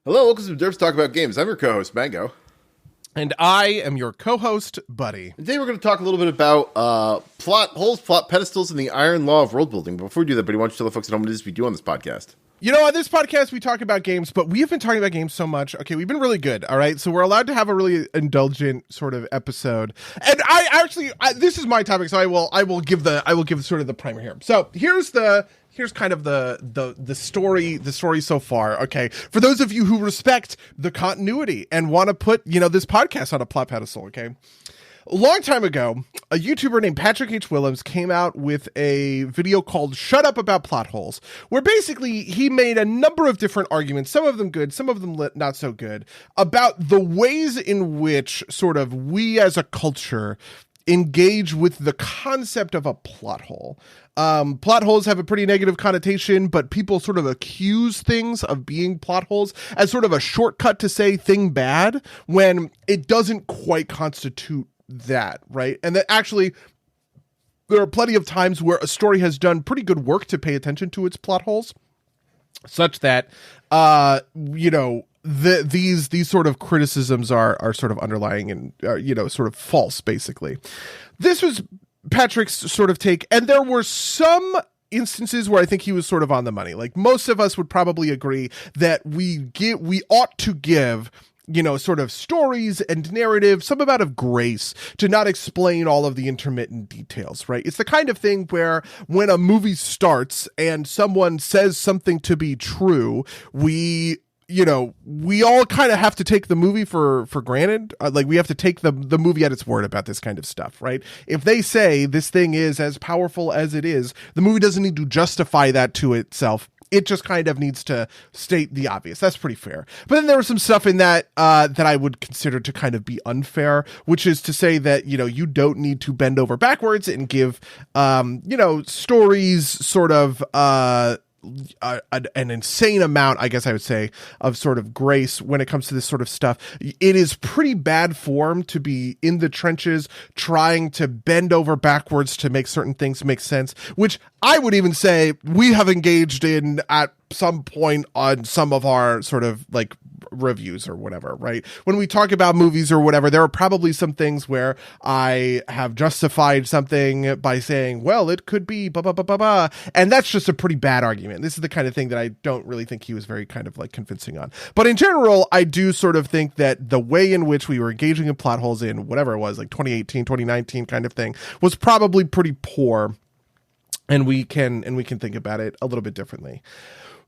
Hello, welcome to Derps Talk About Games. I'm your co-host, Mango. And I am your co-host, Buddy. And today we're going to talk a little bit about plot holes, plot pedestals, and the iron law of world building. But before we do that, Buddy, why don't you tell the folks at home what it is we do on this podcast? You know, on this podcast, we talk about games, but we have been talking about games so much. Okay, we've been really good, all right? So we're allowed to have a really indulgent sort of episode. And this is my topic, so I will give sort of the primer here. So here's kind of the story so far. Okay, for those of you who respect the continuity and want to put this podcast on a plot pedestal. Okay, a long time ago, a YouTuber named Patrick H. Willems came out with a video called "Shut Up About Plot Holes," where basically he made a number of different arguments, some of them good, some of them not so good, about the ways in which sort of we as a culture engage with the concept of a plot hole. Plot holes have a pretty negative connotation, but people sort of accuse things of being plot holes as sort of a shortcut to say thing bad when it doesn't quite constitute that, right? And that actually there are plenty of times where a story has done pretty good work to pay attention to its plot holes, such that these sort of criticisms are sort of underlying and sort of false, basically. This was Patrick's sort of take, and there were some instances where I think he was sort of on the money. Like most of us would probably agree that we ought to give sort of stories and narrative some amount of grace to not explain all of the intermittent details, right? It's the kind of thing where when a movie starts and someone says something to be true, we all kind of have to take the movie for granted. Like we have to take the movie at its word about this kind of stuff, right? If they say this thing is as powerful as it is, the movie doesn't need to justify that to itself. It just kind of needs to state the obvious. That's pretty fair. But then there was some stuff in that that I would consider to kind of be unfair, which is to say that, you don't need to bend over backwards and give, stories sort of an insane amount, I guess I would say, of sort of grace when it comes to this sort of stuff. It is pretty bad form to be in the trenches trying to bend over backwards to make certain things make sense, which I would even say we have engaged in at some point on some of our sort of like reviews or whatever, right? When we talk about movies or whatever, there are probably some things where I have justified something by saying, well, it could be blah, blah, blah, blah, blah. And that's just a pretty bad argument. This is the kind of thing that I don't really think he was very kind of like convincing on. But in general, I do sort of think that the way in which we were engaging in plot holes in whatever it was, like 2018, 2019 kind of thing, was probably pretty poor. And we can think about it a little bit differently.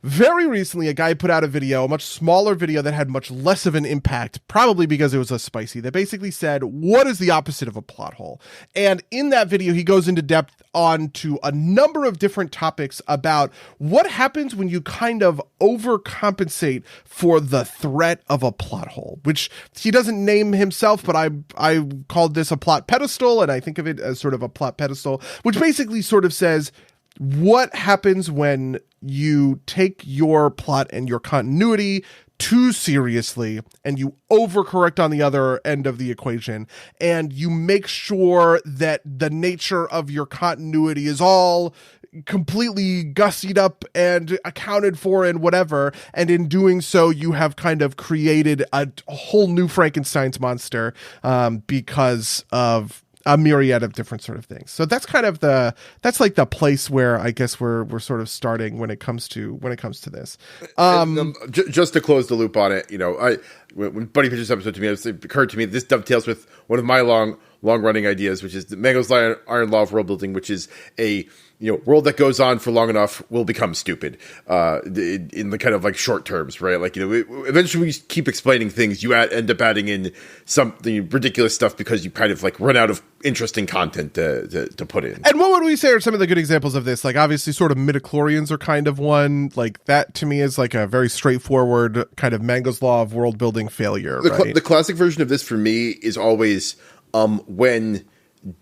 Very recently, a guy put out a video, a much smaller video that had much less of an impact, probably because it was a spicy, that basically said, what is the opposite of a plot hole? And in that video, he goes into depth onto a number of different topics about what happens when you kind of overcompensate for the threat of a plot hole, which he doesn't name himself, but I called this a plot pedestal, and I think of it as sort of a plot pedestal, which basically sort of says, what happens when you take your plot and your continuity too seriously and you overcorrect on the other end of the equation and you make sure that the nature of your continuity is all completely gussied up and accounted for and whatever, and in doing so you have kind of created a whole new Frankenstein's monster because of a myriad of different sort of things. So that's kind of that's like the place where I guess we're sort of starting when it comes to this. Just to close the loop on it, when Buddy pitched this episode to me, it occurred to me that this dovetails with one of my long running ideas, which is the Mango's Iron Law of World Building, which is a world that goes on for long enough will become stupid in the kind of like short terms, right? Like, eventually we keep explaining things, you end up adding in something ridiculous stuff because you kind of like run out of interesting content to put in. And what would we say are some of the good examples of this? Like, obviously sort of midichlorians are kind of one. Like, that to me is like a very straightforward kind of Mango's Law of World Building failure, right? The classic version of this for me is always when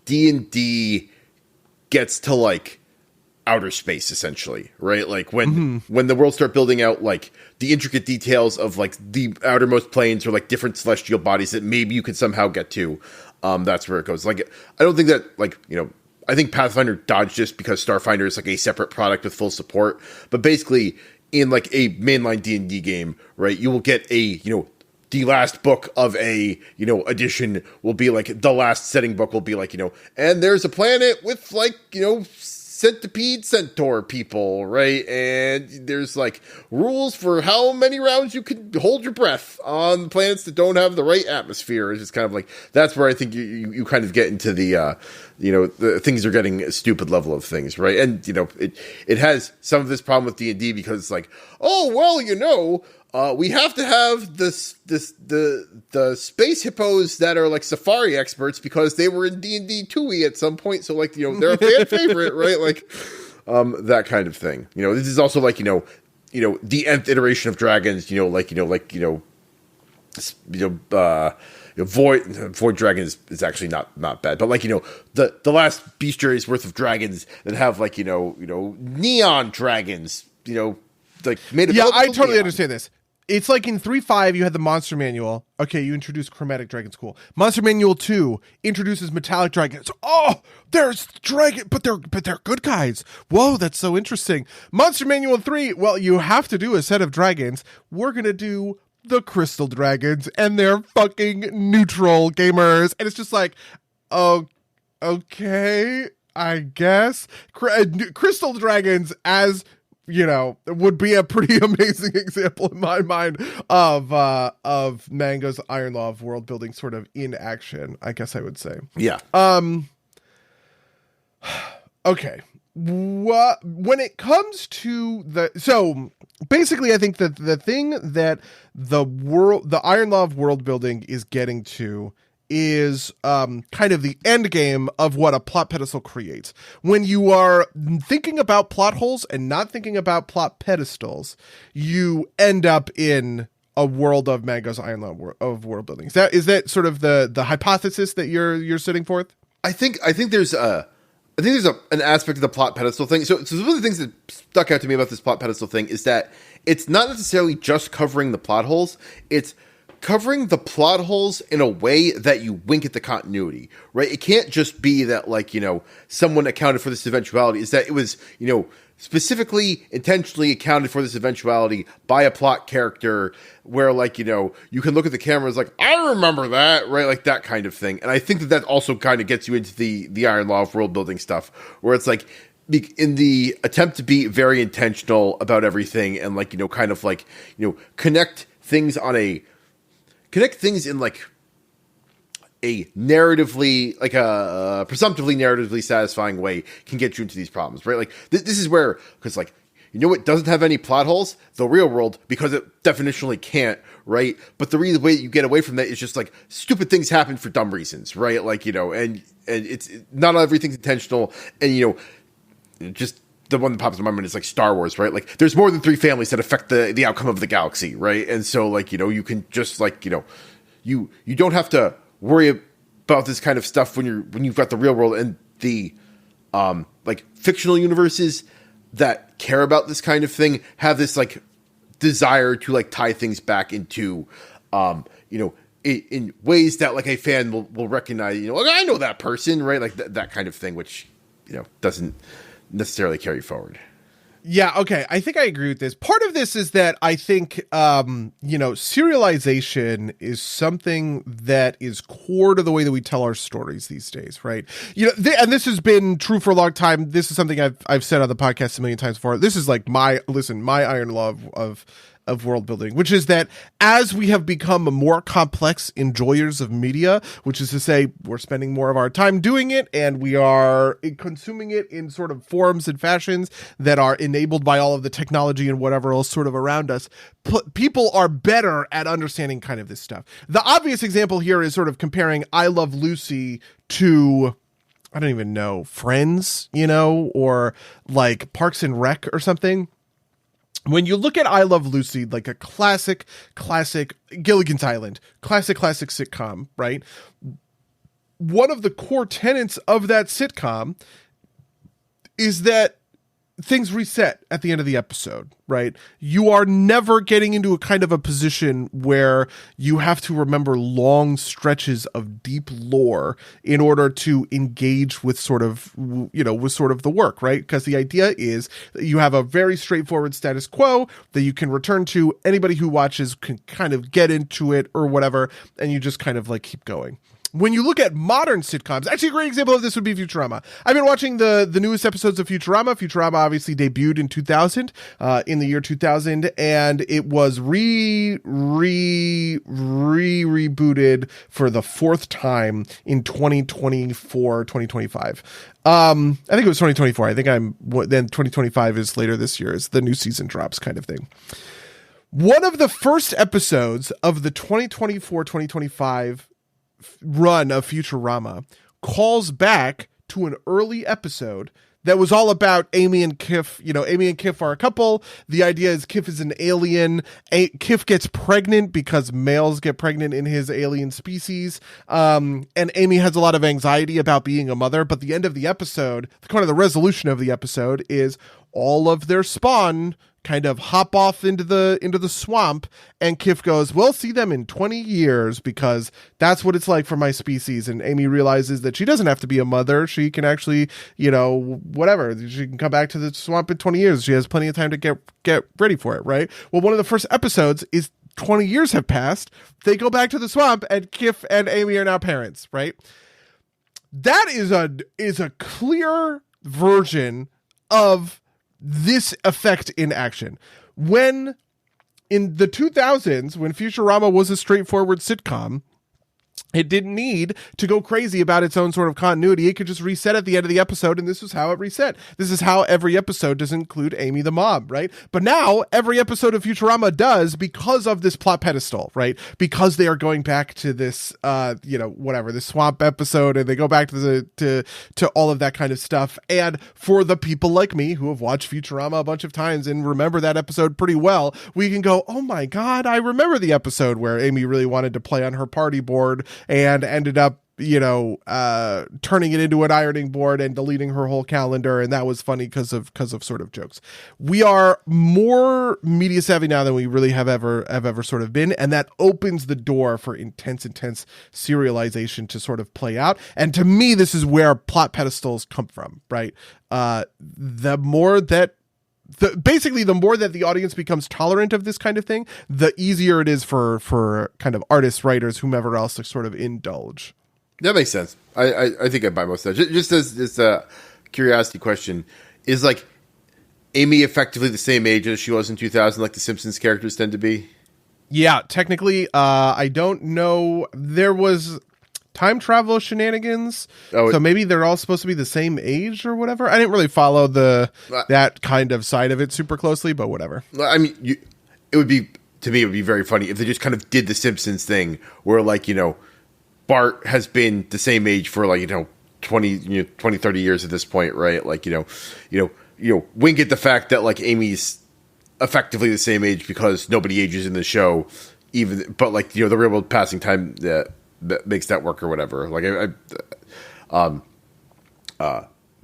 D&D gets to like outer space, essentially, right? Like when the world start building out like the intricate details of like the outermost planes or like different celestial bodies that maybe you could somehow get to, that's where it goes. Like, I don't think that like, I think Pathfinder dodged this because Starfinder is like a separate product with full support, but basically in like a mainline D&D game, right? You will get a, the last book of a, edition will be like, the last setting book will be like, and there's a planet with like, centipede centaur people, right? And there's like rules for how many rounds you can hold your breath on planets that don't have the right atmosphere. It's just kind of like, that's where I think you kind of get into the things are getting a stupid level of things, right? And, it has some of this problem with D&D because it's like, oh, well, we have to have the space hippos that are like safari experts because they were in D&D 2e at some point. So like, they're a fan favorite, right? Like, that kind of thing. This is also like, the nth iteration of dragons, Void Dragon is actually not bad, but like, the last bestiary's worth of dragons that have like, neon dragons, like made of. Yeah, I totally neon. understand this. It's like in 3.5, you had the Monster Manual. Okay, you introduce Chromatic Dragons, cool. Monster Manual 2 introduces Metallic Dragons. Oh, there's dragon, but they're good guys. Whoa, that's so interesting. Monster Manual 3, well, you have to do a set of dragons. We're gonna do the Crystal Dragons, and they're fucking neutral gamers. And it's just like, oh, okay, I guess. Crystal Dragons as... would be a pretty amazing example in my mind of Mango's Iron Law of world building sort of in action, I guess I would say. Yeah. Okay. When it comes to so basically I think that the thing that the Iron Law of world building is getting to is kind of the end game of what a plot pedestal creates. When you are thinking about plot holes and not thinking about plot pedestals, you end up in a world of Mango's Iron Law of world building. Is that sort of the hypothesis that you're setting forth? I think there's an aspect of the plot pedestal thing. So one of the things that stuck out to me about this plot pedestal thing is that it's not necessarily just covering the plot holes. It's covering the plot holes in a way that you wink at the continuity, right? It can't just be that, like, someone accounted for this eventuality. Is that it was, specifically, intentionally accounted for this eventuality by a plot character where, like, you can look at the camera as like, I remember that, right? Like that kind of thing. And I think that also kind of gets you into the Iron Law of world building stuff where it's like, in the attempt to be very intentional about everything and like, kind of like, connect things in like a narratively, like a presumptively narratively satisfying way can get you into these problems, right? Like this is where, because like, it doesn't have any plot holes, the real world, because it definitionally can't, right? But the way that you get away from that is just like stupid things happen for dumb reasons, right? Like, and it's not everything's intentional. And, just the one that pops in my mind is like Star Wars, right? Like there's more than 3 families that affect the outcome of the galaxy, right? And so like, you can just like, you don't have to worry about this kind of stuff when you've got the real world. And the like fictional universes that care about this kind of thing have this like desire to like tie things back into in ways that like a fan will recognize, like I know that person, right? Like that kind of thing, which doesn't necessarily carry forward. Yeah, okay. I think I agree with this. Part of this is that I think, serialization is something that is core to the way that we tell our stories these days, right? And this has been true for a long time. This is something I've said on the podcast a million times before. This is like my Iron Law of world building, which is that as we have become more complex enjoyers of media, which is to say we're spending more of our time doing it and we are consuming it in sort of forms and fashions that are enabled by all of the technology and whatever else sort of around us, people are better at understanding kind of this stuff. The obvious example here is sort of comparing I Love Lucy to, I don't even know, Friends, or like Parks and Rec or something. When you look at I Love Lucy, like a classic Gilligan's Island, classic sitcom, right? One of the core tenets of that sitcom is that things reset at the end of the episode, right? You are never getting into a kind of a position where you have to remember long stretches of deep lore in order to engage with sort of the work, right? Because the idea is that you have a very straightforward status quo that you can return to. Anybody who watches can kind of get into it or whatever, and you just kind of like keep going. When you look at modern sitcoms, actually a great example of this would be Futurama. I've been watching the newest episodes of Futurama. Futurama obviously debuted in 2000, in the year 2000, and it was rebooted for the fourth time in 2024, 2025. I think it was 2024. I think then 2025 is later this year as the new season drops kind of thing. One of the first episodes of the 2024-2025 run of Futurama calls back to an early episode that was all about Amy and Kif. Amy and Kif are a couple. The idea is Kif is an alien. Kif gets pregnant because males get pregnant in his alien species. And Amy has a lot of anxiety about being a mother. But the end of the episode, kind of the resolution of the episode, is all of their spawn kind of hop off into the swamp, and Kif goes, we'll see them in 20 years because that's what it's like for my species. And Amy realizes that she doesn't have to be a mother. She can actually, whatever. She can come back to the swamp in 20 years. She has plenty of time to get ready for it, right? Well, one of the first episodes is 20 years have passed. They go back to the swamp, and Kif and Amy are now parents, right? That is a clear version of this effect in action. When in the 2000s, when Futurama was a straightforward sitcom, it didn't need to go crazy about its own sort of continuity. It could just reset at the end of the episode, and this is how it reset. This is how every episode does include Amy the mom, right? But now every episode of Futurama does because of this plot pedestal, right? Because they are going back to this, this swamp episode, and they go back to all of that kind of stuff. And for the people like me who have watched Futurama a bunch of times and remember that episode pretty well, we can go, oh my God, I remember the episode where Amy really wanted to play on her party board and ended up, turning it into an ironing board and deleting her whole calendar. And that was funny because of sort of jokes. We are more media savvy now than we really have ever sort of been. And that opens the door for intense serialization to sort of play out. And to me, this is where plot pedestals come from, right? The more that the audience becomes tolerant of this kind of thing, the easier it is for kind of artists, writers, whomever else to sort of indulge. That makes sense. I think I buy most of that. Just as a curiosity question, is like Amy effectively the same age as she was in 2000, like the Simpsons characters tend to be? Yeah, technically, I don't know. There was time travel shenanigans, so maybe they're all supposed to be the same age or whatever. I didn't really follow that kind of side of it super closely, but whatever. I mean, it would be very funny if they just kind of did the Simpsons thing where, like, Bart has been the same age for, like, 20, 30 years at this point, right? Like, wink at the fact that, like, Amy's effectively the same age because nobody ages in the show, but like, the real world passing time that makes that work or whatever. Like,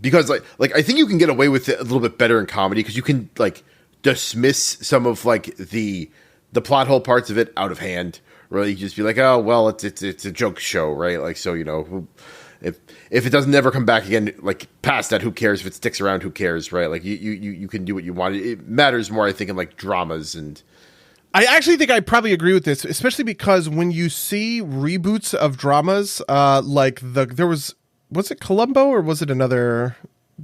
because like I think you can get away with it a little bit better in comedy because you can, like, dismiss some of, like, the plot hole parts of it out of hand. Really, you just be like, oh well, it's a joke show, right? Like, so if it doesn't ever come back again, like, past that, who cares? If it sticks around, who cares, right? Like, you can do what you want. It matters more, I think, in, like, dramas. And I actually think I probably agree with this, especially because when you see reboots of dramas, there was it Columbo or was it another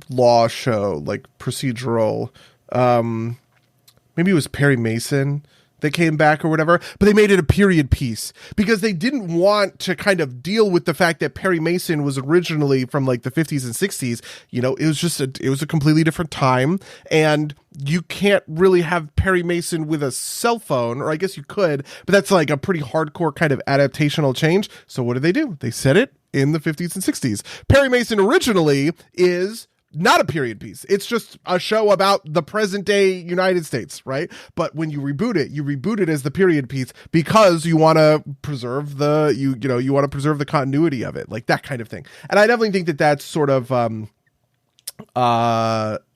law show, like procedural? Maybe it was Perry Mason that came back or whatever, but they made it a period piece because they didn't want to kind of deal with the fact that Perry Mason was originally from, like, the 50s and 60s. It was a completely different time, and you can't really have Perry Mason with a cell phone, or I guess you could, but that's like a pretty hardcore kind of adaptational change. So what did they do? They set it in the 50s and 60s. Perry Mason originally is not a period piece. It's just a show about the present day United States, right? But when you reboot it as the period piece because you want to preserve the continuity of it, like that kind of thing. And I definitely think that that's sort of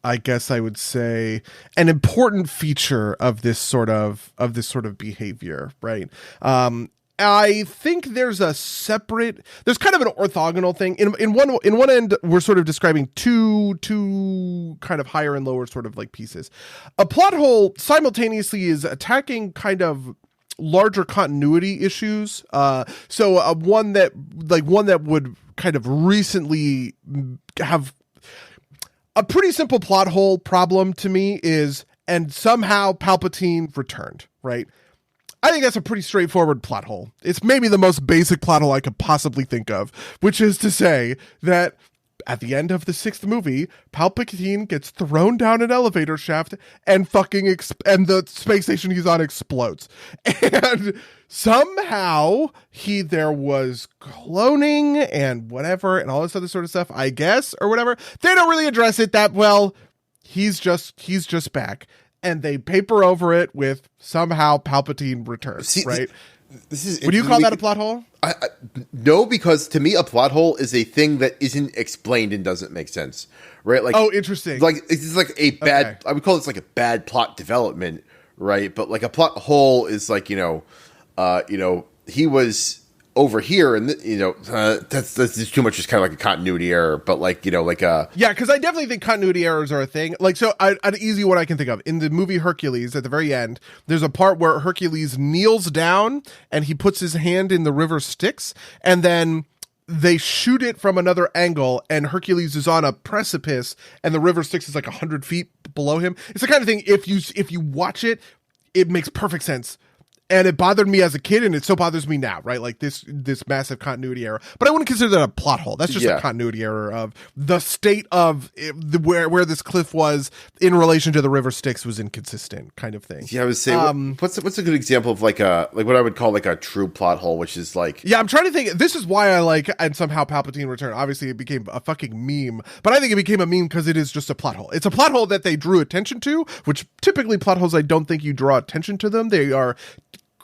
I guess I would say, an important feature of this sort of behavior, right? I think there's kind of an orthogonal thing. In one end, we're sort of describing two kind of higher and lower sort of like pieces. A plot hole simultaneously is attacking kind of larger continuity issues. So one that would kind of recently have a pretty simple plot hole problem to me is, and somehow Palpatine returned, right? I think that's a pretty straightforward plot hole. It's maybe the most basic plot hole I could possibly think of, which is to say that at the end of the 6th movie, Palpatine gets thrown down an elevator shaft and and the space station he's on explodes. And somehow there was cloning and whatever and all this other sort of stuff, I guess, or whatever. They don't really address it that well. He's just back. And they paper over it with somehow Palpatine returns, right? Would you call that a plot hole? No, because to me, a plot hole is a thing that isn't explained and doesn't make sense, right? Like, oh, interesting. Like it's like a bad. Okay. I would call this like a bad plot development, right? But like a plot hole is like he was over here, and that's just too much. Just kind of like a continuity error, but yeah, because I definitely think continuity errors are a thing. Like, so an easy one I can think of in the movie Hercules, at the very end, there's a part where Hercules kneels down and he puts his hand in the river Styx, and then they shoot it from another angle, and Hercules is on a precipice, and the river Styx is like 100 feet below him. It's the kind of thing, if you watch it, it makes perfect sense. And it bothered me as a kid, and it still bothers me now, right? Like this massive continuity error. But I wouldn't consider that a plot hole. That's just a continuity error of the state of where this cliff was in relation to the river Styx was inconsistent, kind of thing. Yeah, I would say, what's a good example of like what I would call like a true plot hole, which is like... Yeah, I'm trying to think. This is why I like, and somehow Palpatine returned. Obviously, it became a fucking meme. But I think it became a meme because it is just a plot hole. It's a plot hole that they drew attention to, which typically plot holes, I don't think you draw attention to them. They are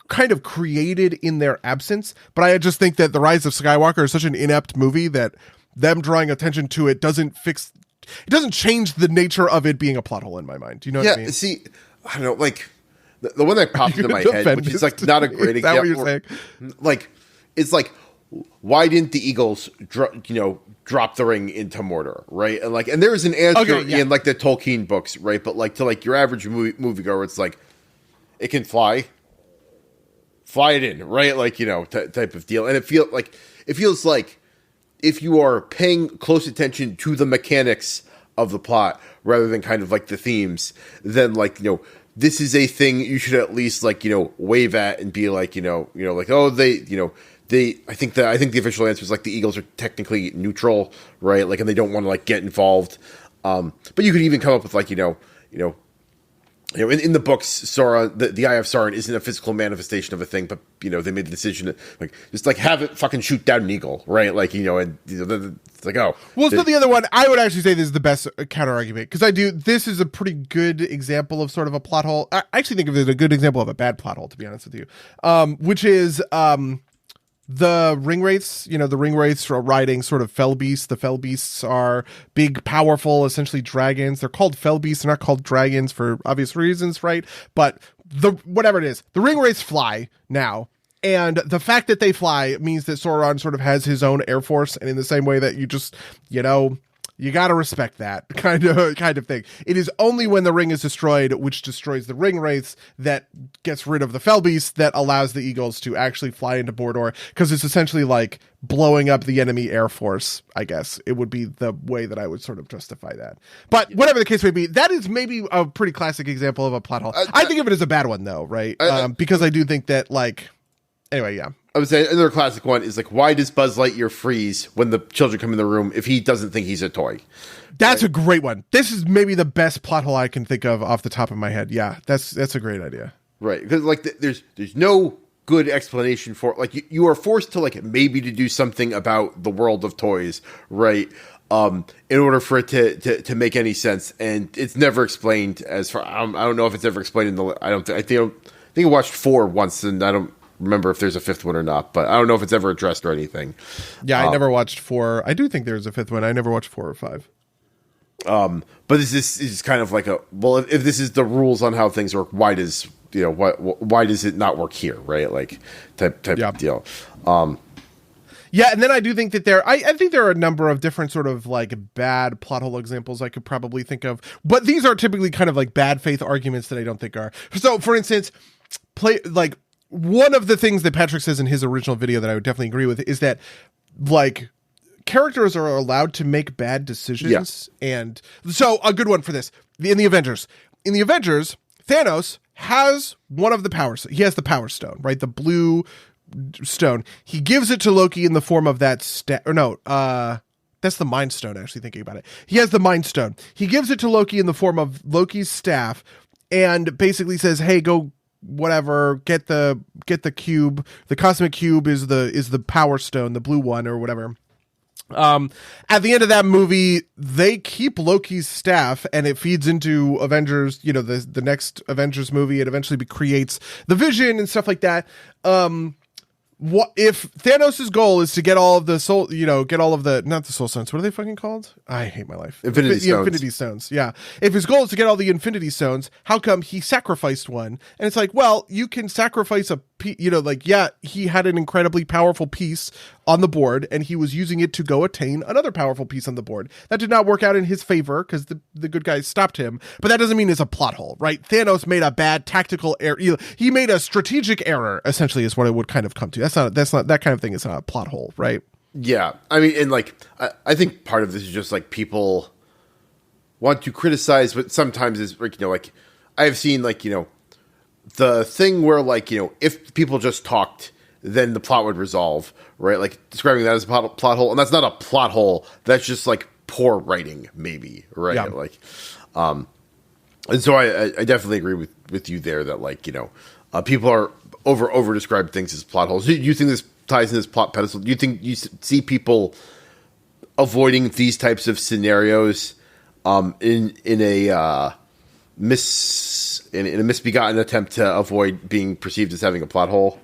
kind of created in their absence, but I just think that The Rise of Skywalker is such an inept movie that them drawing attention to it doesn't change the nature of it being a plot hole in my mind. Do you know what I mean? See, I don't know, like the one that popped into my head, which is like not a great example. Is that what you're saying? Like, it's like, why didn't the Eagles drop the ring into Mordor, right? And there is an answer in like the Tolkien books, right? But like to like your average moviegoer, it's like it can fly it in, right? Like, type of deal. And it feels like if you are paying close attention to the mechanics of the plot rather than kind of like the themes, then like, this is a thing you should at least like, wave at and be like, like, oh, I think the official answer is like the Eagles are technically neutral, right? Like, and they don't want to like get involved. But you could even come up with like, in the books, Sauron, the Eye of Sauron isn't a physical manifestation of a thing, but they made the decision to like just like have it fucking shoot down an eagle, right? Like it's like, oh, well. So the other one, I would actually say this is the best counter argument because this is a pretty good example of sort of a plot hole. I actually think of it as a good example of a bad plot hole, to be honest with you, which is the ring wraiths. The ring wraiths are riding sort of fell beasts. The fell beasts are big, powerful, essentially dragons. They're called fell beasts. They're not called dragons for obvious reasons, right? But whatever it is, the ring wraiths fly now. And the fact that they fly means that Sauron sort of has his own air force. And in the same way that you just, you got to respect that kind of thing. It is only when the ring is destroyed, which destroys the ring wraiths, that gets rid of the fell beasts, that allows the Eagles to actually fly into Mordor, because it's essentially like blowing up the enemy air force, I guess. It would be the way that I would sort of justify that. But whatever the case may be, that is maybe a pretty classic example of a plot hole. I think of it as a bad one, though, right? Because I do think that, like... Anyway, yeah. I would say another classic one is like, why does Buzz Lightyear freeze when the children come in the room if he doesn't think he's a toy? That's a great one. This is maybe the best plot hole I can think of off the top of my head. Yeah, that's a great idea. Right, because like there's no good explanation for like you are forced to like maybe to do something about the world of toys, right? In order for it to make any sense, and it's never explained. As far I don't know if it's ever explained in the. I think I watched 4 once, and I don't remember if there's a 5th one or not, but I don't know if it's ever addressed or anything. Yeah, I never watched 4. I do think there's a 5th one. I never watched 4 or 5. But this is kind of like well, if this is the rules on how things work, why does why does it not work here, right? Like type deal. Yeah, and then I do think that I think there are a number of different sort of like bad plot hole examples I could probably think of, but these are typically kind of like bad faith arguments that I don't think are. So, for instance, one of the things that Patrick says in his original video that I would definitely agree with is that like characters are allowed to make bad decisions. Yeah. And so a good one for this in the Avengers, Thanos has one of the powers. He has the Power Stone, right? The blue stone. He gives it to Loki in the form of that that's the Mind Stone, actually, thinking about it. He has the Mind Stone. He gives it to Loki in the form of Loki's staff and basically says, hey, go whatever, get the cube. The cosmic cube is the Power Stone, the blue one or whatever. At the end of that movie, they keep Loki's staff and it feeds into Avengers, the next Avengers movie. It eventually creates the Vision and stuff like that. What if Thanos' goal is to get all of the soul, not the soul stones. What are they fucking called? I hate my life. Infinity Stones. Yeah. If his goal is to get all the Infinity Stones, how come he sacrificed one? And it's like, well, you can sacrifice he had an incredibly powerful piece on the board and he was using it to go attain another powerful piece on the board. That did not work out in his favor because the good guys stopped him, but that doesn't mean it's a plot hole, right? Thanos made a bad tactical error. He made a strategic error, essentially, is what it would kind of come to. That's not that kind of thing is not a plot hole, right? Yeah. I mean, and like, I think part of this is just like people want to criticize, but sometimes is like I have seen the thing where if people just talked, then the plot would resolve, right? Like describing that as a plot hole, and that's not a plot hole. That's just like poor writing, maybe, right? Yeah. And so I definitely agree with you there that people are over describe things as plot holes. Do you think this ties in this plot pedestal? Do you think you see people avoiding these types of scenarios in a misbegotten attempt to avoid being perceived as having a plot hole?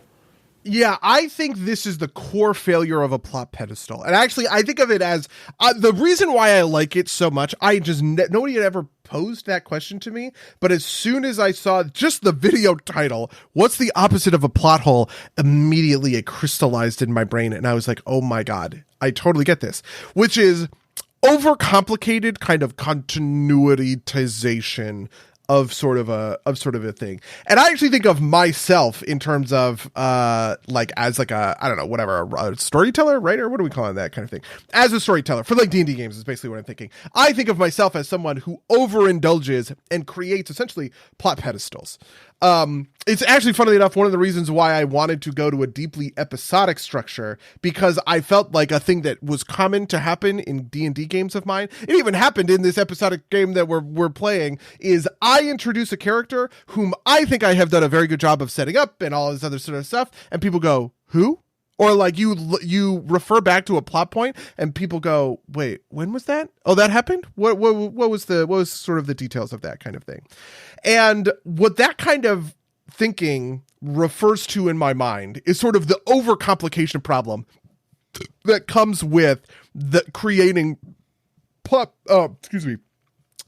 Yeah, I think this is the core failure of a plot pedestal. And actually, I think of it as the reason why I like it so much. Nobody had ever posed that question to me. But as soon as I saw just the video title, what's the opposite of a plot hole? Immediately it crystallized in my brain. And I was like, oh my God, I totally get this, which is overcomplicated kind of continuitization of sort of a thing. And I actually think of myself in terms of as a I don't know, whatever, a storyteller, writer, what are we calling that kind of thing? As a storyteller for D&D games is basically what I'm thinking. I think of myself as someone who overindulges and creates essentially plot pedestals. It's actually, funnily enough, one of the reasons why I wanted to go to a deeply episodic structure, because I felt like a thing that was common to happen in D&D games of mine. It even happened in this episodic game that we're playing, is I introduce a character whom I think I have done a very good job of setting up and all this other sort of stuff, and people go, who? Or you refer back to a plot point and people go, wait, when was that? Oh, that happened? What was sort of the details of that kind of thing? And what that kind of thinking refers to in my mind is sort of the overcomplication problem that comes with the creating plot. Excuse me.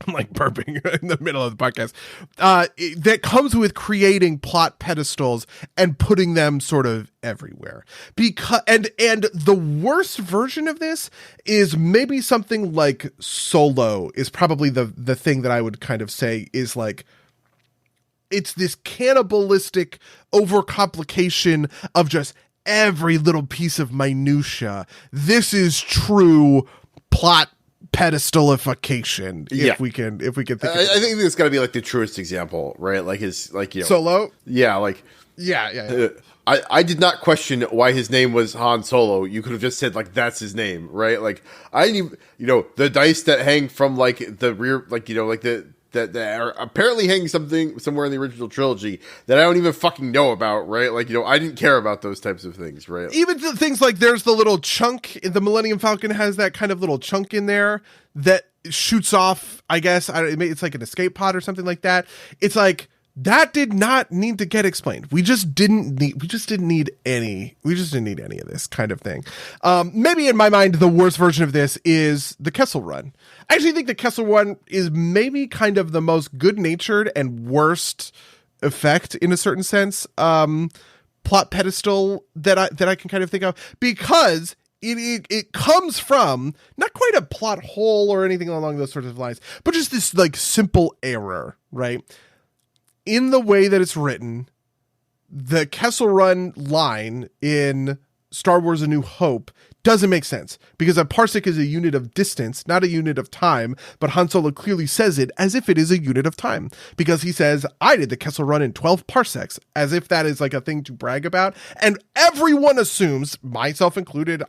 I'm like burping in the middle of the podcast. That comes with creating plot pedestals and putting them sort of everywhere. Because and the worst version of this is maybe something like Solo is probably the thing that I would kind of say is like, it's this cannibalistic overcomplication of just every little piece of minutia. This is true plot pedestalification, if we can think of it. I think it's got to be like the truest example, right? Like his Solo. Yeah, yeah. I did not question why his name was Han Solo. You could have just said that's his name, right? Like I didn't even, the dice that hang from the rear, that are apparently hanging somewhere in the original trilogy that I don't even fucking know about, right? I didn't care about those types of things, right? Even the things like there's the little chunk, the Millennium Falcon has that kind of little chunk in there that shoots off, I guess, it's like an escape pod or something like that. It's like, That did not need to get explained. We just didn't need any of this kind of thing. Maybe in my mind, the worst version of this is the Kessel Run. I actually think the Kessel Run is maybe kind of the most good-natured and worst effect in a certain sense. Plot pedestal that I can kind of think of, because it comes from not quite a plot hole or anything along those sorts of lines, but just this like simple error, right? In the way that it's written, the Kessel Run line in Star Wars A New Hope doesn't make sense, because a parsec is a unit of distance, not a unit of time, but Han Solo clearly says it as if it is a unit of time, because he says, I did the Kessel Run in 12 parsecs, as if that is like a thing to brag about. And everyone assumes, myself included,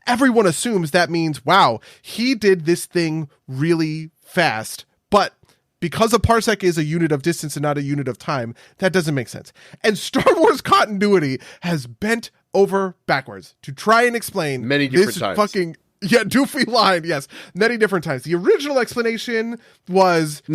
everyone assumes that means, wow, he did this thing really fast. But because a parsec is a unit of distance and not a unit of time, that doesn't make sense. And Star Wars continuity has bent over backwards to try and explain many different this times. Fucking doofy line. Yes, many different times. The original explanation was, I'm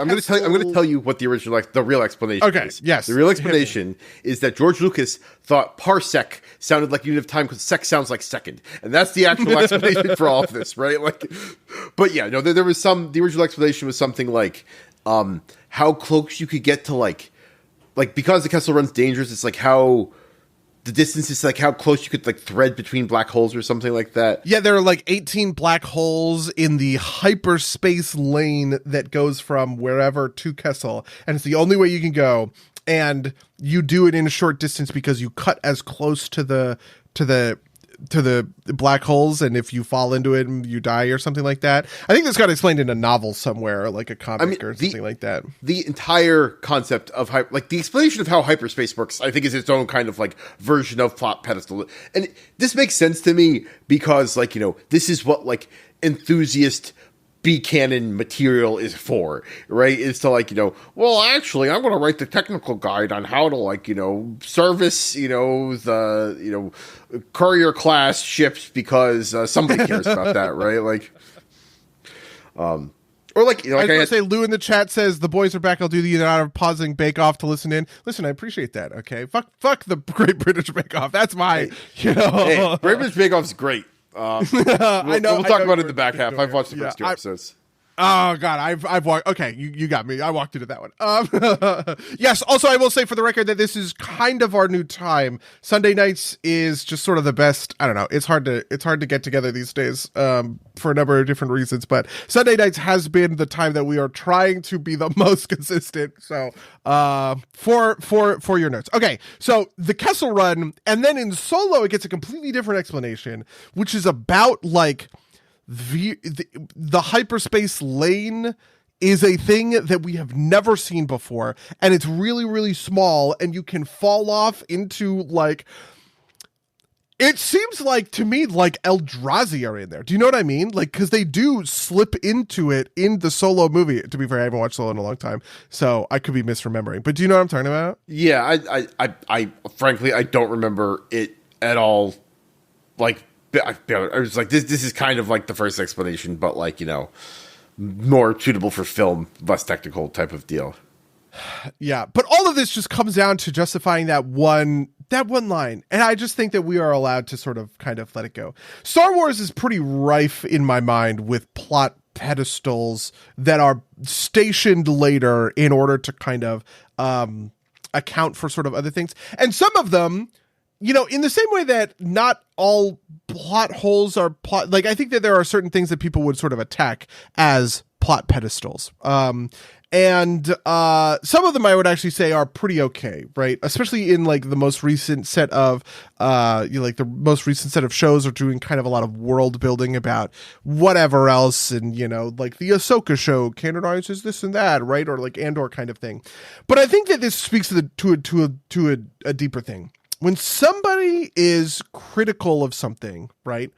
going to tell you what the real explanation is. Yes. The real explanation is that George Lucas thought parsec sounded like unit of time because sec sounds like second, and that's the actual explanation for all of this, right? Like, but yeah, no, there was the original explanation was something like how close you could get to like because the Kessel Run's dangerous. It's like how the distance is like how close you could like thread between black holes or something like that. Yeah, there are like 18 black holes in the hyperspace lane that goes from wherever to Kessel, and it's the only way you can go. And you do it in a short distance because you cut as close to the black holes, and if you fall into it, you die or something like that. I think this got explained in a novel somewhere, or like a comic or something like that. The entire concept of the explanation of how hyperspace works, I think, is its own kind of like version of plot pedestal. And this makes sense to me because this is what like enthusiast B-canon material is for, right? Is to well, actually, I'm going to write the technical guide on how to service, the, courier class ships because somebody cares about that, right? Or I was going to say, Lou in the chat says, the boys are back. I'll do the honor of pausing Bake Off to listen in. Listen, I appreciate that. Okay. Fuck the Great British Bake Off. That's my, Great British Bake Off's great. I know. We'll talk about it in the back half. I've watched the first two episodes. Oh God, I've walked. Okay, you got me. I walked into that one. Yes. Also, I will say for the record that this is kind of our new time. Sunday nights is just sort of the best. I don't know. It's hard to get together these days for a number of different reasons. But Sunday nights has been the time that we are trying to be the most consistent. So for your notes. Okay. So the Kessel Run, and then in Solo, it gets a completely different explanation, which is about like. The hyperspace lane is a thing that we have never seen before, and it's really, really small, and you can fall off into like, it seems like to me like Eldrazi are in there. Do you know what I mean? Like, because they do slip into it in the Solo movie. To be fair, I haven't watched Solo in a long time, so I could be misremembering. But do you know what I'm talking about? Yeah, I frankly I don't remember it at all. Like. I was like, this is kind of like the first explanation, but more suitable for film, less technical type of deal. Yeah, but all of this just comes down to justifying that one line, and I just think that we are allowed to sort of kind of let it go. Star Wars is pretty rife in my mind with plot pedestals that are stationed later in order to kind of account for sort of other things, and some of them. In the same way that not all plot holes are plot, like I think that there are certain things that people would sort of attack as plot pedestals. And some of them I would actually say are pretty okay, right? Especially in like the most recent set of, the most recent set of shows are doing kind of a lot of world building about whatever else. And, like the Ahsoka show canonizes this and that, right? Or like Andor kind of thing. But I think that this speaks to a deeper thing. When somebody is critical of something, right,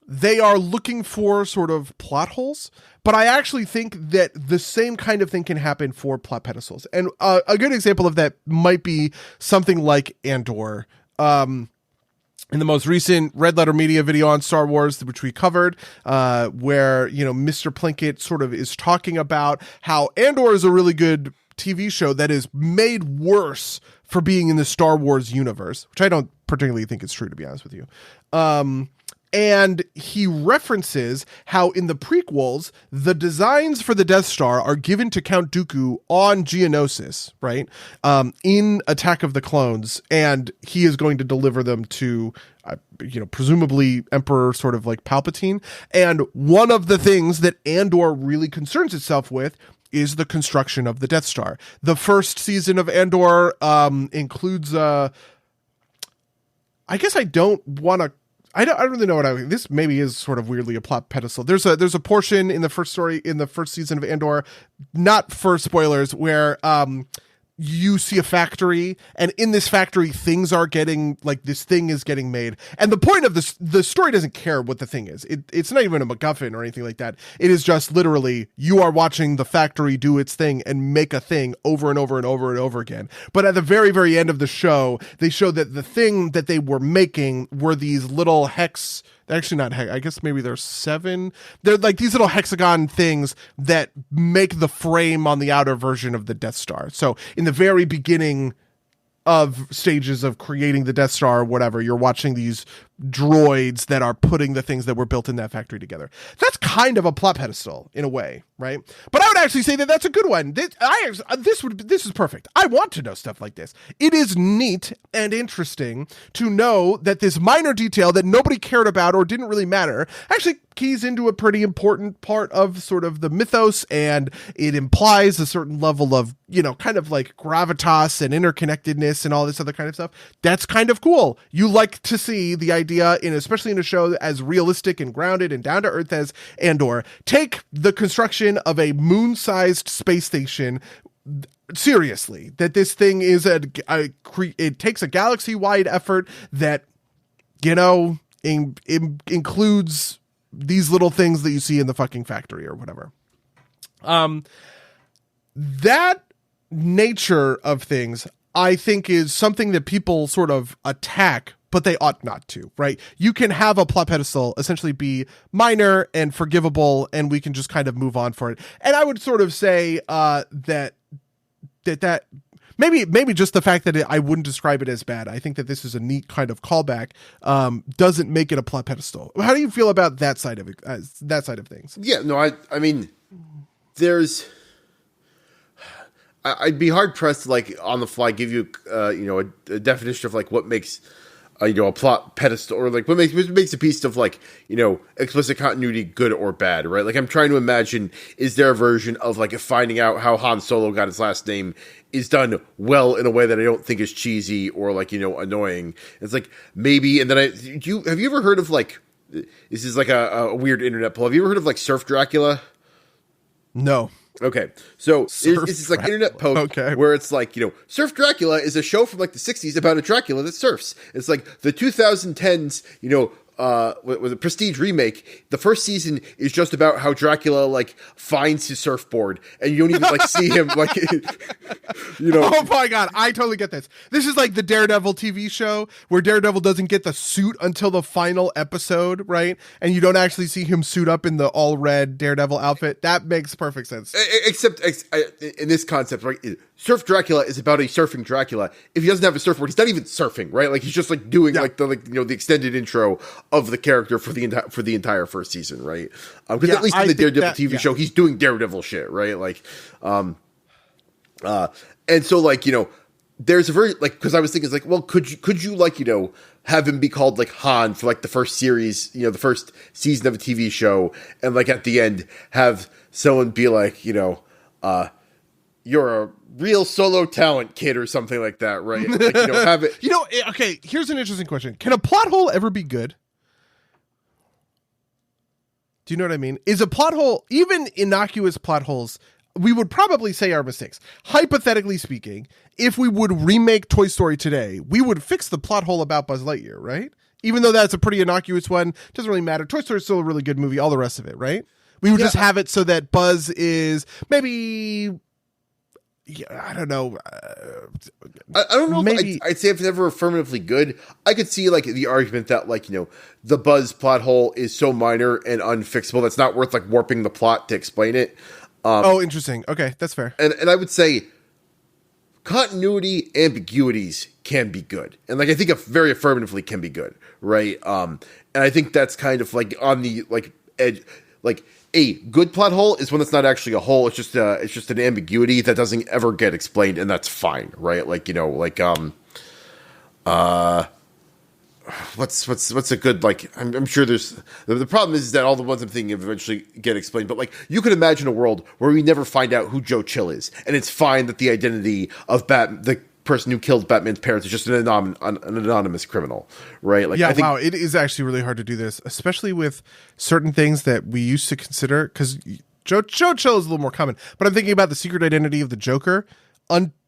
they are looking for sort of plot holes, but I actually think that the same kind of thing can happen for plot pedestals. And a good example of that might be something like Andor. In the most recent Red Letter Media video on Star Wars, which we covered, where, Mr. Plinkett sort of is talking about how Andor is a really good TV show that is made worse for being in the Star Wars universe, which I don't particularly think is true, to be honest with you. And he references how in the prequels, the designs for the Death Star are given to Count Dooku on Geonosis, right? In Attack of the Clones. And he is going to deliver them to, presumably Emperor sort of like Palpatine. And one of the things that Andor really concerns itself with is the construction of the Death Star. The first season of Andor includes, I guess I don't want to, I don't really know what this maybe is sort of weirdly a plot pedestal. There's a portion in the first story in the first season of Andor, not for spoilers, where you see a factory, and in this factory things are getting, like, this thing is getting made. And the point of this, the story doesn't care what the thing is. It's not even a MacGuffin or anything like that. It is just literally you are watching the factory do its thing and make a thing over and over and over and over again. But at the very, very end of the show, they show that the thing that they were making were these little hex, actually not hex, I guess maybe there's 7. They're like these little hexagon things that make the frame on the outer version of the Death Star. So in the very beginning of stages of creating the Death Star or whatever, you're watching these droids that are putting the things that were built in that factory together. That's kind of a plot pedestal in a way, right? But I would actually say that that's a good one. This is perfect. I want to know stuff like this. It is neat and interesting to know that this minor detail that nobody cared about or didn't really matter actually keys into a pretty important part of sort of the mythos, and it implies a certain level of, kind of like gravitas and interconnectedness and all this other kind of stuff. That's kind of cool. You like to see the idea, especially in a show as realistic and grounded and down to earth as Andor, take the construction of a moon-sized space station seriously. That this thing is it takes a galaxy-wide effort that, includes these little things that you see in the fucking factory or whatever. That nature of things, I think, is something that people sort of attack, but they ought not to, right? You can have a plot pedestal essentially be minor and forgivable, and we can just kind of move on for it. And I would sort of say that maybe just the fact that I wouldn't describe it as bad. I think that this is a neat kind of callback, doesn't make it a plot pedestal. How do you feel about that side of it? That side of things? Yeah, no, I mean, I'd be hard pressed to, like, on the fly give you a definition of like what makes a plot pedestal, or like what makes a piece of, like, explicit continuity good or bad, right? Like, I'm trying to imagine, is there a version of like finding out how Han Solo got his last name is done well in a way that I don't think is cheesy or like, annoying. It's like maybe, and then have you ever heard of, like, this is like a weird internet poll. Have you ever heard of like Surf Dracula? No. Okay, so it's this like internet poke where it's like, Surf Dracula is a show from like the 60s about a Dracula that surfs. It's like the 2010s, with a Prestige remake. The first season is just about how Dracula like finds his surfboard, and you don't even like see him like, Oh my god, I totally get this. This is like the Daredevil TV show where Daredevil doesn't get the suit until the final episode, right? And you don't actually see him suit up in the all red Daredevil outfit. That makes perfect sense. Except in this concept, right? Surf Dracula is about a surfing Dracula. If he doesn't have a surfboard, he's not even surfing, right? Like, he's just like doing the extended intro of the character for the entire first season, right? Because at least in the Daredevil TV show, he's doing Daredevil shit, right? Like, and so, like, there's a very, like, because I was thinking, it's like, well, could you like, have him be called like Han for like the first series, the first season of a TV show, and like at the end have someone be like, you're a real solo talent, kid, or something like that, right? Like, have it. Okay, here's an interesting question. Can a plot hole ever be good? Do you know what I mean? Is a plot hole, even innocuous plot holes, we would probably say are mistakes. Hypothetically speaking, if we would remake Toy Story today, we would fix the plot hole about Buzz Lightyear, right? Even though that's a pretty innocuous one, doesn't really matter. Toy Story is still a really good movie, all the rest of it, right? We would just have it so that Buzz is maybe... I don't know. I don't know. Maybe I'd say if it's ever affirmatively good, I could see like the argument that like, the Buzz plot hole is so minor and unfixable that's not worth like warping the plot to explain it. Interesting. Okay, that's fair. And I would say continuity ambiguities can be good, and like I think very affirmatively can be good, right? And I think that's kind of like on the like edge. Like a good plot hole is one that's not actually a hole. It's just an ambiguity that doesn't ever get explained, and that's fine, right? Like, you know, like what's a good, like, I'm sure there's the problem is that all the ones I'm thinking of eventually get explained, but like you could imagine a world where we never find out who Joe Chill is, and it's fine that the identity of the person who killed Batman's parents is just an anonymous criminal, right? Like, yeah, I think, wow, it is actually really hard to do this, especially with certain things that we used to consider, because Joe Chill is a little more common, but I'm thinking about the secret identity of the Joker.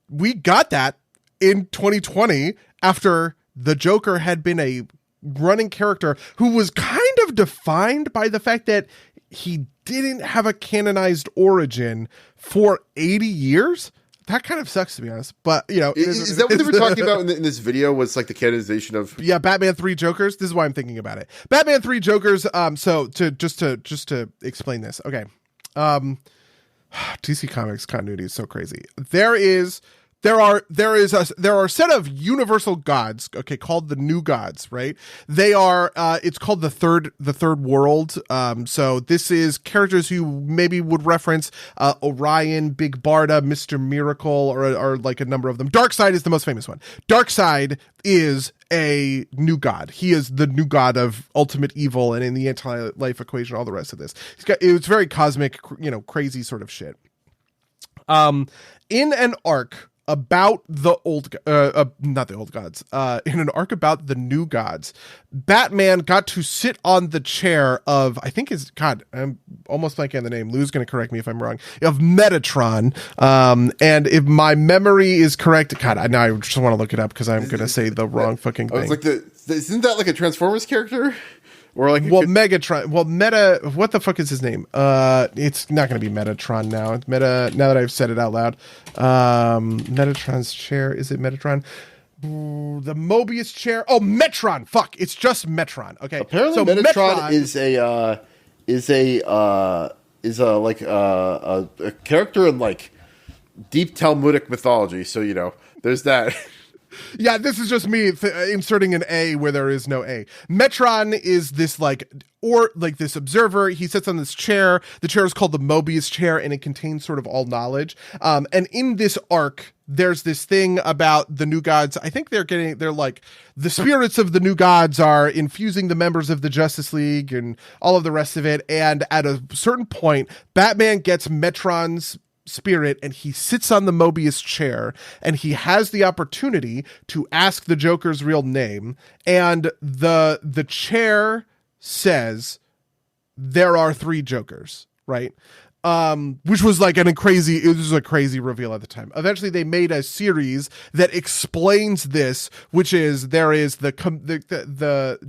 We got that in 2020 after the Joker had been a running character who was kind of defined by the fact that he didn't have a canonized origin for 80 years. That kind of sucks, to be honest. But, you know, is that what they were talking about in this video? Was like the canonization of Batman 3 Jokers? This is why I'm thinking about it. Batman 3 Jokers. So to explain this, okay. DC Comics continuity is so crazy. There are a set of universal gods, okay, called the New Gods, right? They are it's called the third world. So this is characters who maybe would reference Orion, Big Barda, Mr. Miracle, or like a number of them. Darkseid is the most famous one. Darkseid is a new god. He is the new god of ultimate evil and in the anti-life equation, all the rest of this. It's very cosmic, you know, crazy sort of shit. In an arc about the not the old gods, in an arc about the new gods, Batman got to sit on the chair of, I think is, God, I'm almost blanking on the name. Lou's going to correct me if I'm wrong, of Metatron. And if my memory is correct, God, I just want to look it up because I'm going to say the wrong fucking thing. I was like, isn't that like a Transformers character? Or like, Megatron. Well, what the fuck is his name? It's not going to be Metatron now. It's now that I've said it out loud. Metatron's chair. Is it Metatron? Ooh, the Mobius chair. Oh, Metron. Fuck. It's just Metron. Okay. Apparently, so Metatron is a character in like deep Talmudic mythology. So, you know, there's that. Yeah, this is just me inserting an A where there is no A. Metron is this this observer. He sits on this chair. The chair is called the Mobius chair, and it contains sort of all knowledge. And in this arc, there's this thing about the new gods. I think they're like, the spirits of the new gods are infusing the members of the Justice League and all of the rest of it. And at a certain point, Batman gets Metron's spirit and he sits on the Mobius chair and he has the opportunity to ask the Joker's real name, and the chair says there are 3 Jokers, right? Which was like it was a crazy reveal at the time. Eventually they made a series that explains this, which is there is the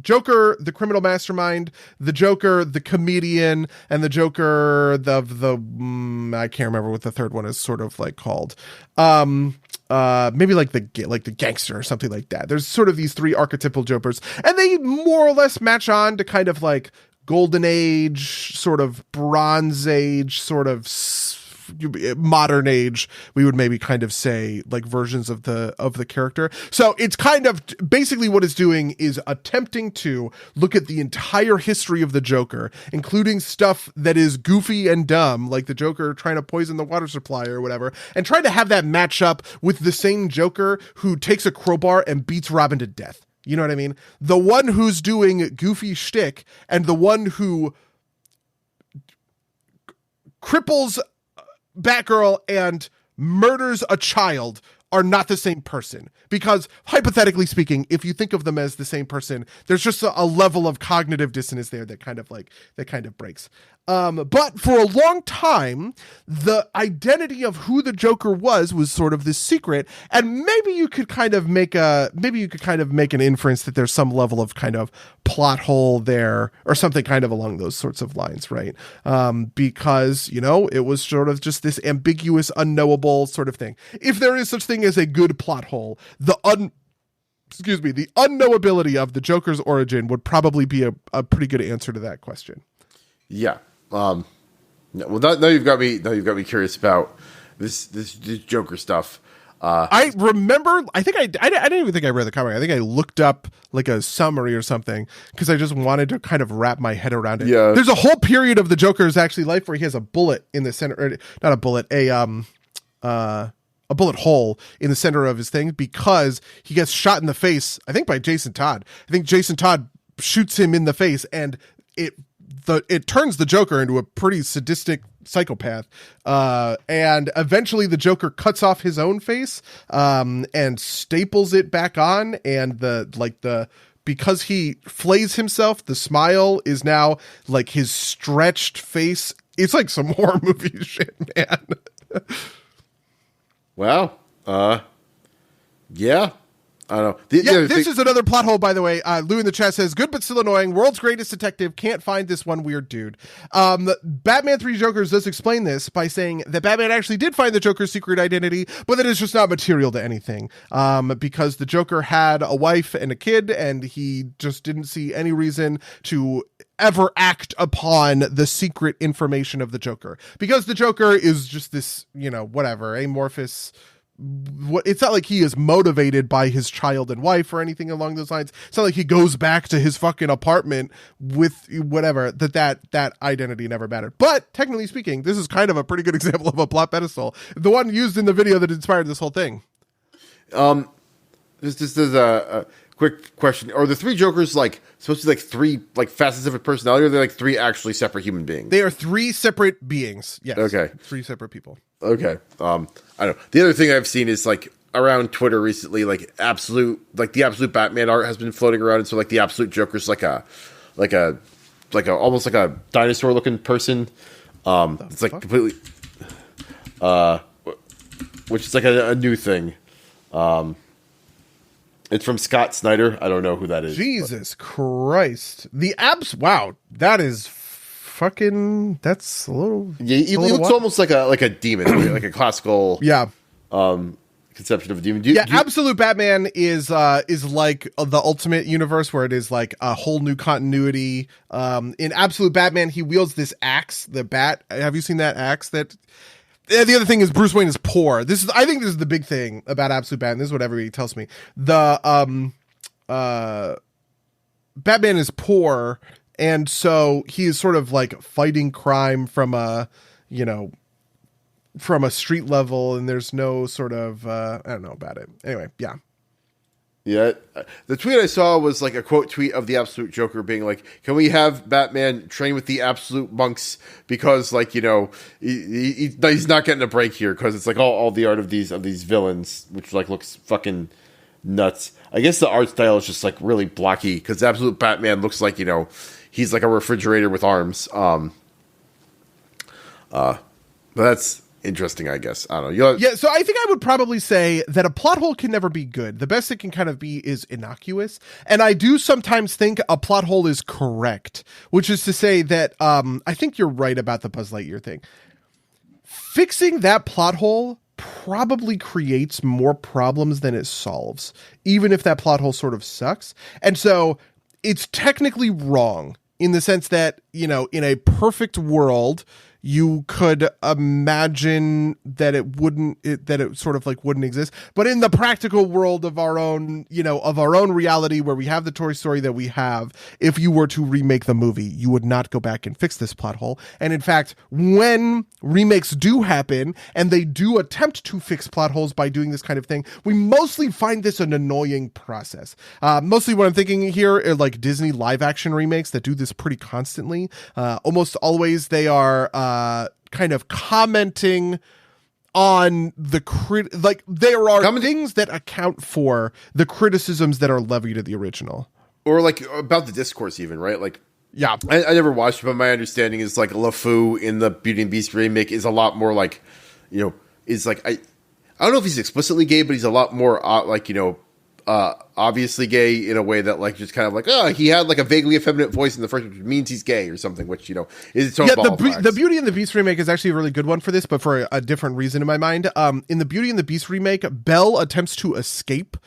Joker, the criminal mastermind, the Joker, the comedian, and the Joker, I can't remember what the third one is sort of like called. Maybe like the gangster or something like that. There's sort of these 3 archetypal Jokers, and they more or less match on to kind of like Golden Age, sort of Bronze Age, sort of modern age, we would maybe kind of say, like versions of the character. So it's kind of basically what it's doing is attempting to look at the entire history of the Joker, including stuff that is goofy and dumb, like the Joker trying to poison the water supply or whatever, and trying to have that match up with the same Joker who takes a crowbar and beats Robin to death. You know what I mean? The one who's doing goofy shtick and the one who cripples Batgirl and murders a child are not the same person. Because hypothetically speaking, if you think of them as the same person, there's just a level of cognitive dissonance there that kind of breaks. But for a long time, the identity of who the Joker was sort of this secret, and maybe you could kind of make an inference that there's some level of kind of plot hole there or something kind of along those sorts of lines, right? Because, you know, it was sort of just this ambiguous, unknowable sort of thing. If there is such thing as a good plot hole, the unknowability of the Joker's origin would probably be a pretty good answer to that question. Yeah. Well, now you've got me curious about this Joker stuff. I remember. I think I didn't even think I read the comic. I think I looked up like a summary or something because I just wanted to kind of wrap my head around it. Yeah. There's a whole period of the Joker's actually life where he has a bullet in the center, or not a bullet, a bullet hole in the center of his thing because he gets shot in the face. I think by Jason Todd. I think Jason Todd shoots him in the face, and it turns the Joker into a pretty sadistic psychopath, and eventually the Joker cuts off his own face and staples it back on, and because he flays himself, the smile is now like his stretched face. It's like some horror movie shit, man. Wow. Yeah. I don't know. This is another plot hole, by the way. Lou in the chat says, good but still annoying. World's greatest detective can't find this one weird dude. Batman 3 Jokers does explain this by saying that Batman actually did find the Joker's secret identity, but that it's just not material to anything. Because the Joker had a wife and a kid, and he just didn't see any reason to ever act upon the secret information of the Joker. Because the Joker is just this, amorphous. It's not like he is motivated by his child and wife or anything along those lines. It's not like he goes back to his fucking apartment with whatever, that identity never mattered. But technically speaking, this is kind of a pretty good example of a plot pedestal. The one used in the video that inspired this whole thing. This is a quick question. Are the 3 Jokers like supposed to be like 3 like facets of a personality, or are they like 3 actually separate human beings? They are 3 separate beings. Yes. Okay. 3 separate people. Okay. I don't know. The other thing I've seen is like around Twitter recently, the absolute Batman art has been floating around, and so like the absolute Joker's like a almost like a dinosaur looking person. It's like completely, which is like a new thing. It's from Scott Snyder. I don't know who that is. Jesus Christ. Wow. That is fucking, that's a little. Yeah, he looks almost like a demon, like a classical conception of a demon. Absolute Batman is like the Ultimate Universe, where it is like a whole new continuity. In Absolute Batman, he wields this axe, the bat. Have you seen that axe? The other thing is Bruce Wayne is poor. I think this is the big thing about Absolute Batman. This is what everybody tells me. The Batman is poor, and so he is sort of like fighting crime from a street level, and there's no sort of I don't know about it. Anyway, yeah. Yeah, the tweet I saw was like a quote tweet of the Absolute Joker being like, "Can we have Batman train with the Absolute monks because he's not getting a break here because it's like all the art of these villains, which like looks fucking nuts." I guess the art style is just like really blocky because Absolute Batman looks like he's like a refrigerator with arms. But that's interesting, I guess. I don't know. So I think I would probably say that a plot hole can never be good. The best it can kind of be is innocuous. And I do sometimes think a plot hole is correct, which is to say that I think you're right about the Buzz Lightyear thing. Fixing that plot hole probably creates more problems than it solves, even if that plot hole sort of sucks. And so it's technically wrong in the sense that, in a perfect world, you could imagine that it sort of like wouldn't exist. But in the practical world of our own, of our own reality, where we have the Toy Story that we have, if you were to remake the movie, you would not go back and fix this plot hole. And in fact, when remakes do happen and they do attempt to fix plot holes by doing this kind of thing, we mostly find this an annoying process. Mostly what I'm thinking here are like Disney live action remakes that do this pretty constantly. Almost always they are kind of commenting on the there are things that account for the criticisms that are levied at the original, or like about the discourse even, right? Like, yeah, I never watched it, but my understanding is like LeFou in the Beauty and Beast remake is a lot more like, is like I don't know if he's explicitly gay, but he's a lot more obviously gay in a way that like just kind of like, he had like a vaguely effeminate voice in the first, which means he's gay or something, which is its own the Beauty and the Beast remake is actually a really good one for this, but for a different reason in my mind. In the Beauty and the Beast remake, Belle attempts to escape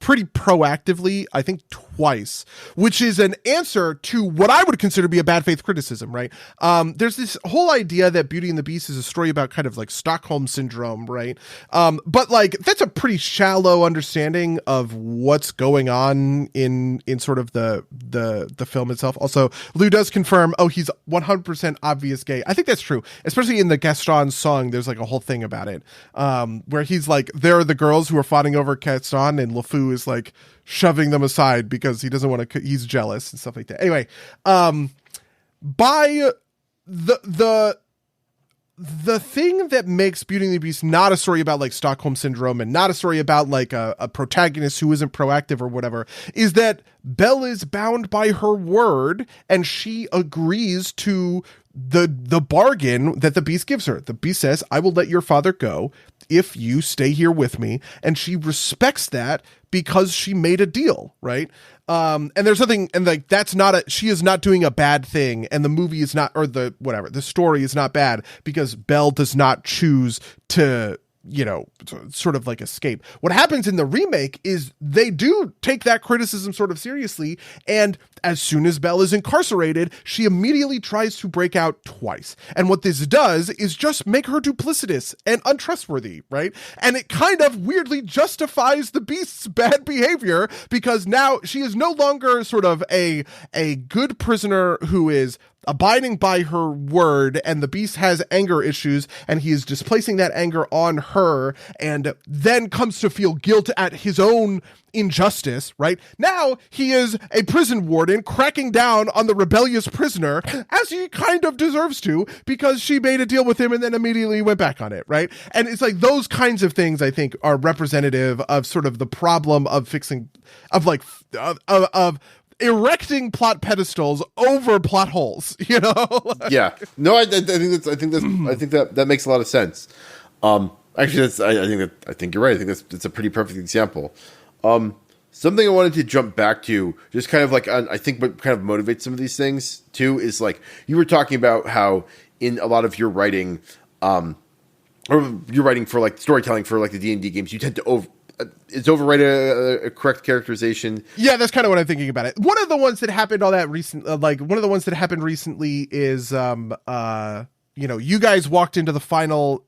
pretty proactively, I think twice, which is an answer to what I would consider to be a bad faith criticism, right? There's this whole idea that Beauty and the Beast is a story about kind of like Stockholm syndrome, right? But like that's a pretty shallow understanding of what's going on in sort of the film itself. Also, Lou does confirm, he's 100% obvious gay. I think that's true, especially in the Gaston song. There's like a whole thing about it, where he's like, there are the girls who are fighting over Gaston, and LeFou is like shoving them aside because he doesn't want to, he's jealous and stuff like that. Anyway, by the thing that makes Beauty and the Beast not a story about like Stockholm syndrome and not a story about like a protagonist who isn't proactive or whatever is that Belle is bound by her word and she agrees to the bargain that the Beast gives her. The Beast says, I will let your father go if you stay here with me. And she respects that because she made a deal, right? And there's something, and like, she is not doing a bad thing. And the movie is not, or the story is not bad because Belle does not choose to, sort of like escape. What happens in the remake is they do take that criticism sort of seriously. And as soon as Belle is incarcerated, she immediately tries to break out twice. And what this does is just make her duplicitous and untrustworthy, right? And it kind of weirdly justifies the Beast's bad behavior because now she is no longer sort of a good prisoner who is abiding by her word, and the Beast has anger issues and he is displacing that anger on her and then comes to feel guilt at his own injustice, right? Now he is a prison warden cracking down on the rebellious prisoner, as he kind of deserves to, because she made a deal with him and then immediately went back on it, right? And it's like those kinds of things I think are representative of sort of the problem of erecting plot pedestals over plot holes, Yeah, no, I think that makes a lot of sense. Actually, I think you're right. I think that's a pretty perfect example. Something I wanted to jump back to, just kind of like I think what kind of motivates some of these things too is like you were talking about how in a lot of your writing, or you're writing for like storytelling for like the D&D games, you tend to overwrite a correct characterization. Yeah, that's kind of what I'm thinking about it. One of the ones that happened recently is you guys walked into the final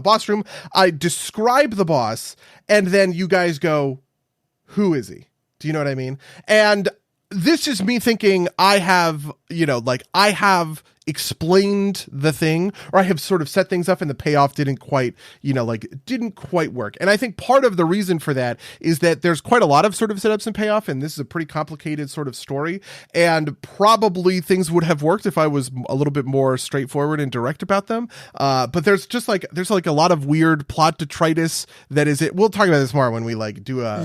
boss room. I describe the boss and then you guys go, who is he? Do you know what I mean? And this is me thinking I have explained the thing, or I have sort of set things up and the payoff didn't quite work. And I think part of the reason for that is that there's quite a lot of sort of setups and payoff, and this is a pretty complicated sort of story, and probably things would have worked if I was a little bit more straightforward and direct about them. But there's a lot of weird plot detritus that is it. We'll talk about this more when we like do a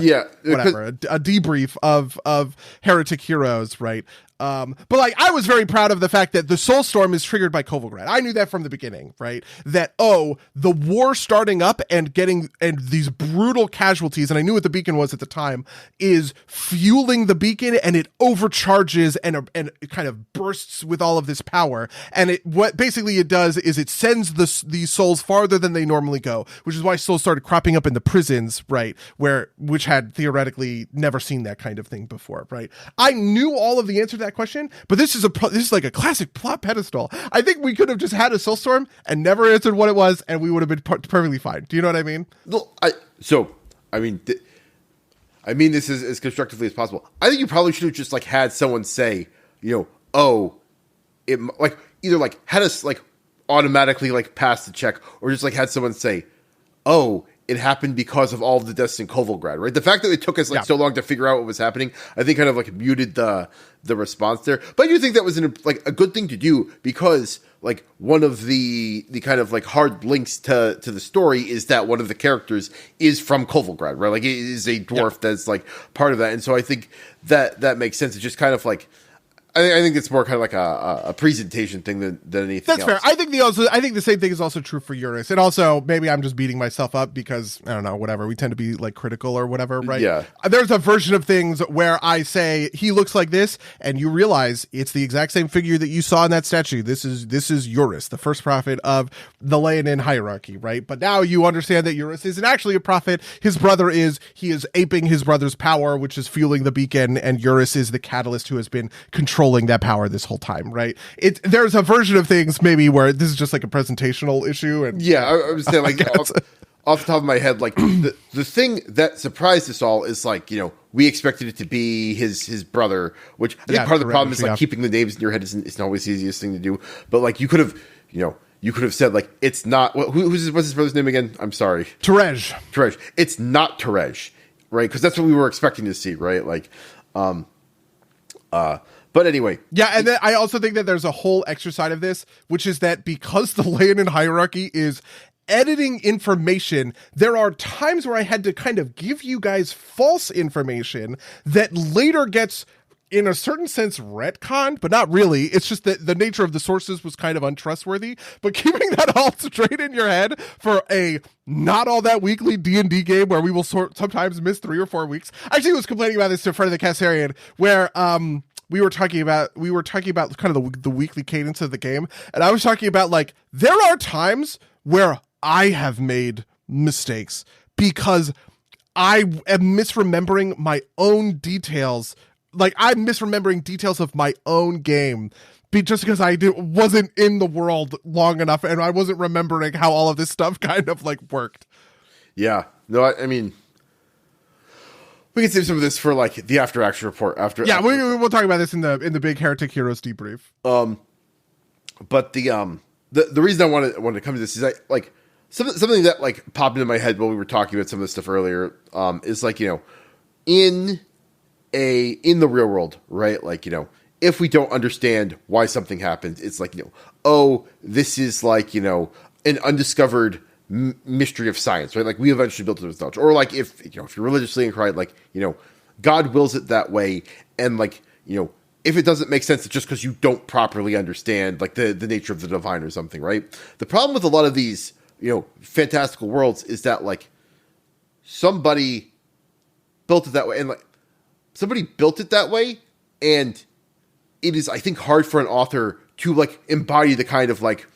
debrief of Heretic Heroes, right? But like I was very proud of the fact that the Soulstorm is triggered by Kovalgrad. I knew that from the beginning, right? That the war starting up and these brutal casualties, and I knew what the beacon was at the time, is fueling the beacon, and it overcharges and it kind of bursts with all of this power. And what basically it does is it sends these souls farther than they normally go, which is why souls started cropping up in the prisons, right? Which had theoretically never seen that kind of thing before, right? I knew all of the answer to that question, but this is like a classic plot pedestal. I think we could have just had a Soulstorm and never answered what it was, and we would have been perfectly fine. Do you know what I mean? Well, I mean this as constructively as possible. I think you probably should have just like had someone say, it like either like had us like automatically like pass the check, or just like had someone say, it happened because of all of the deaths in Kovalgrad, right? The fact that it took us so long to figure out what was happening, I think kind of like muted the response there. But I do think that was a good thing to do, because like one of the kind of like hard links to the story is that one of the characters is from Kovalgrad, right? Like it is a dwarf that's like part of that. And so I think that makes sense. It's just kind of like, I think it's more kind of like a presentation thing than anything That's else. fair. I think the same thing is also true for Eurus. And also, maybe I'm just beating myself up because, I don't know, whatever. We tend to be like critical or whatever, right? Yeah. There's a version of things where I say, he looks like this, and you realize it's the exact same figure that you saw in that statue. This is Eurus, the first prophet of the Leonin hierarchy, right? But now you understand that Eurus isn't actually a prophet. His brother is. He is aping his brother's power, which is fueling the beacon, and Eurus is the catalyst who has been controlling that power this whole time, right? There's a version of things maybe where this is just like a presentational issue, and yeah, I was saying like off the top of my head, like the thing that surprised us all is like, you know, we expected it to be his brother, which I think part of the problem is like keeping the names in your head isn't always the easiest thing to do. But like you could have said like it's not what's his brother's name again? I'm sorry, Terej. It's not Terej, right? Because that's what we were expecting to see, right? Like, but anyway. Yeah, and then I also think that there's a whole extra side of this, which is that because the Leonin hierarchy is editing information, there are times where I had to kind of give you guys false information that later gets, in a certain sense, retconned, but not really. It's just that the nature of the sources was kind of untrustworthy. But keeping that all straight in your head for a not all that weekly D&D game where we will sometimes miss 3 or 4 weeks. I actually was complaining about this to a friend of the Cassarian, where we were talking about kind of the weekly cadence of the game, and I was talking about like there are times where I have made mistakes because I am misremembering my own details. Like I'm misremembering details of my own game just because I wasn't in the world long enough and I wasn't remembering how all of this stuff kind of like worked. Yeah, no, I mean, we can save some of this for like the after action report. We'll talk about this in the big Heretic Heroes debrief. But the reason I wanted to come to this is like something that like popped into my head while we were talking about some of this stuff earlier. Is like, you know, in the real world, right? Like, you know, if we don't understand why something happens, it's like, you know, oh, this is like, you know, an undiscovered mystery of science, right? Like we eventually built it with knowledge, or like if you're religiously inclined, like, you know, God wills it that way, and like, you know, if it doesn't make sense, it's just because you don't properly understand like the nature of the divine or something, right? The problem with a lot of these, you know, fantastical worlds is that like somebody built it that way, and like somebody built it that way, and it is, I think, hard for an author to like embody the kind of like,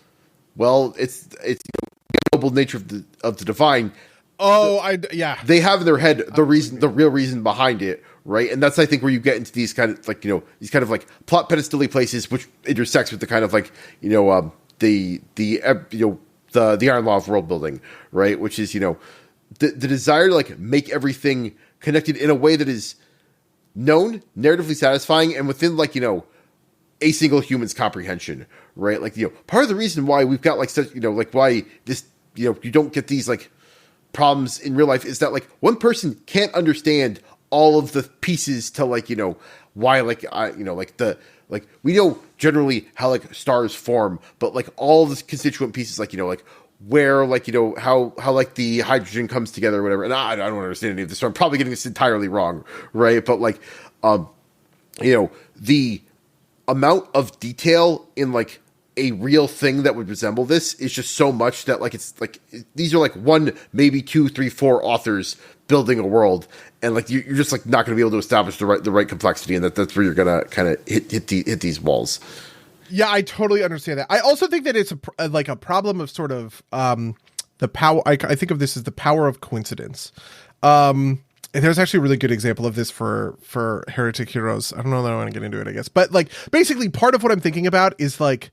well, it's you know, the noble nature of the divine. They have in their head the real reason behind it, right? And that's, I think, where you get into these kind of like, you know, these kind of like plot pedestal places, which intersects with the kind of like, you know, the iron law of world building, right? Which is, you know, the desire to like make everything connected in a way that is known, narratively satisfying, and within like, you know, a single human's comprehension, right? Like, you know, part of the reason why we've got like such, you know, like why this, you know, you don't get these like problems in real life is that like one person can't understand all of the pieces to like, you know, why like, you know, like the, like we know generally how like stars form, but like all the constituent pieces, like, you know, like where like, you know, how like the hydrogen comes together or whatever. And I don't understand any of this, so I'm probably getting this entirely wrong, right? But like, you know, the amount of detail in like a real thing that would resemble this is just so much that like it's like these are like 1, maybe 2, 3, 4 authors building a world, and like you're just like not going to be able to establish the right complexity, and that's where you're gonna kind of hit these walls. Yeah, I totally understand that. I also think that it's a problem of sort of the power. I think of this as the power of coincidence. And there's actually a really good example of this for Heretic Heroes. I don't know that I want to get into it, I guess. But like basically part of what I'm thinking about is like,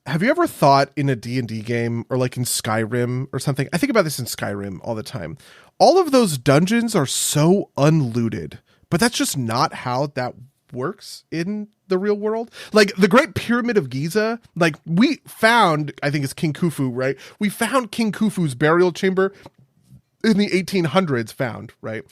have you ever thought in a D&D game or like in Skyrim or something? I think about this in Skyrim all the time. All of those dungeons are so unlooted, but that's just not how that works in the real world. Like the Great Pyramid of Giza, like we found, I think it's King Khufu, right? We found King Khufu's burial chamber in the 1800s found, right?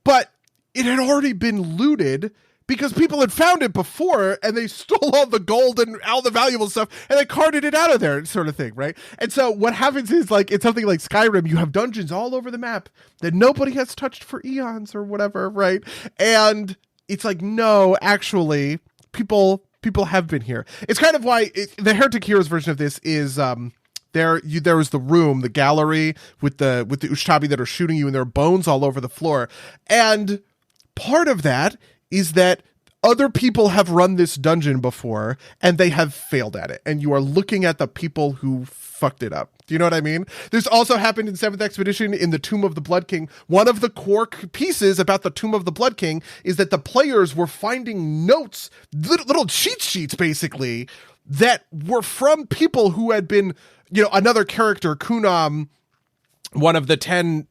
But it had already been looted because people had found it before and they stole all the gold and all the valuable stuff and they carted it out of there, sort of thing, right? And so what happens is like, it's something like Skyrim, you have dungeons all over the map that nobody has touched for eons or whatever, right? And it's like, no, actually, people have been here. It's kind of why the Heretic Heroes version of this is there was the room, the gallery with the Ushtabi that are shooting you, and there are bones all over the floor. And part of that is that other people have run this dungeon before and they have failed at it, and you are looking at the people who fucked it up. Do you know what I mean? This also happened in 7th Expedition in the Tomb of the Blood King. One of the core pieces about the Tomb of the Blood King is that the players were finding notes, little cheat sheets basically, that were from people who had been, another character, Kunam, one of the 10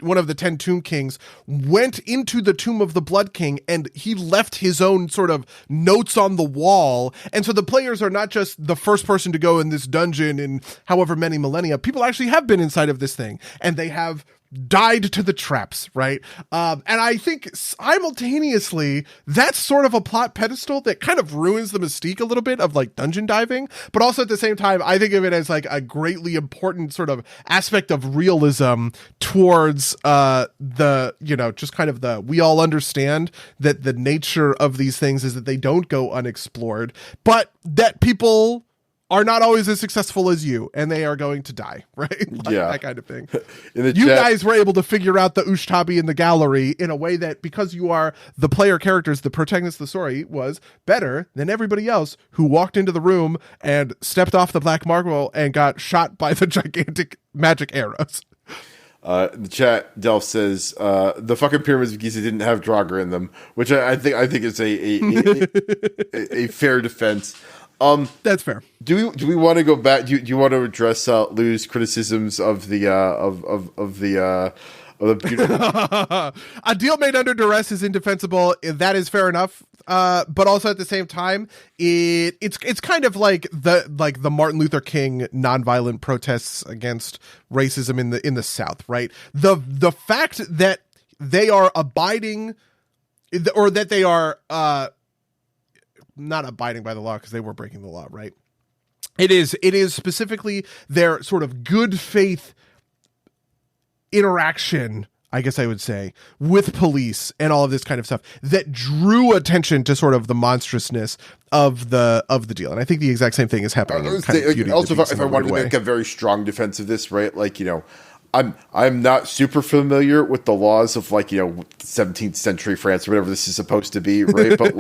Tomb Kings, went into the Tomb of the Blood King, and he left his own sort of notes on the wall. And so the players are not just the first person to go in this dungeon in however many millennia. People actually have been inside of this thing, and they have died to the traps, right? And I think simultaneously that's sort of a plot pedestal that kind of ruins the mystique a little bit of like dungeon diving, but also at the same time I think of it as like a greatly important sort of aspect of realism towards just kind of we all understand that the nature of these things is that they don't go unexplored, but that people are not always as successful as you, and they are going to die, right? That kind of thing. Guys were able to figure out the Ushtabi in the gallery in a way that, because you are the player characters, the protagonist of the story, was better than everybody else who walked into the room and stepped off the black marble and got shot by the gigantic magic arrows. The chat, Delph says, the fucking pyramids of Giza didn't have Draugr in them, which I think is a fair defense. That's fair. Do we want to go back? Do you want to address Lou's criticisms of the beautiful a deal made under duress is indefensible? That is fair enough. But also at the same time, it's kind of like the Martin Luther King nonviolent protests against racism in the South, right? The fact that they are abiding, or that they are not abiding by the law, because they were breaking the law, right? It is specifically their sort of good faith interaction, I guess I would say, with police and all of this kind of stuff that drew attention to sort of the monstrousness of the deal. And I think the exact same thing is happening. Also, if I wanted to make a very strong defense of this, right? Like, I'm not super familiar with the laws of 17th century France or whatever this is supposed to be, right? But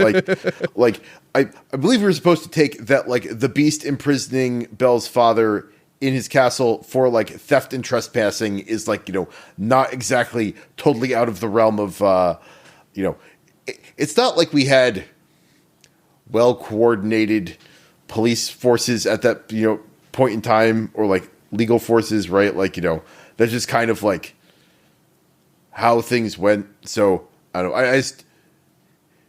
I believe we were supposed to take that the beast imprisoning Belle's father in his castle for theft and trespassing is not exactly totally out of the realm of it's not like we had well coordinated police forces at that point in time, or legal forces, right? That's just kind of how things went. So I don't know.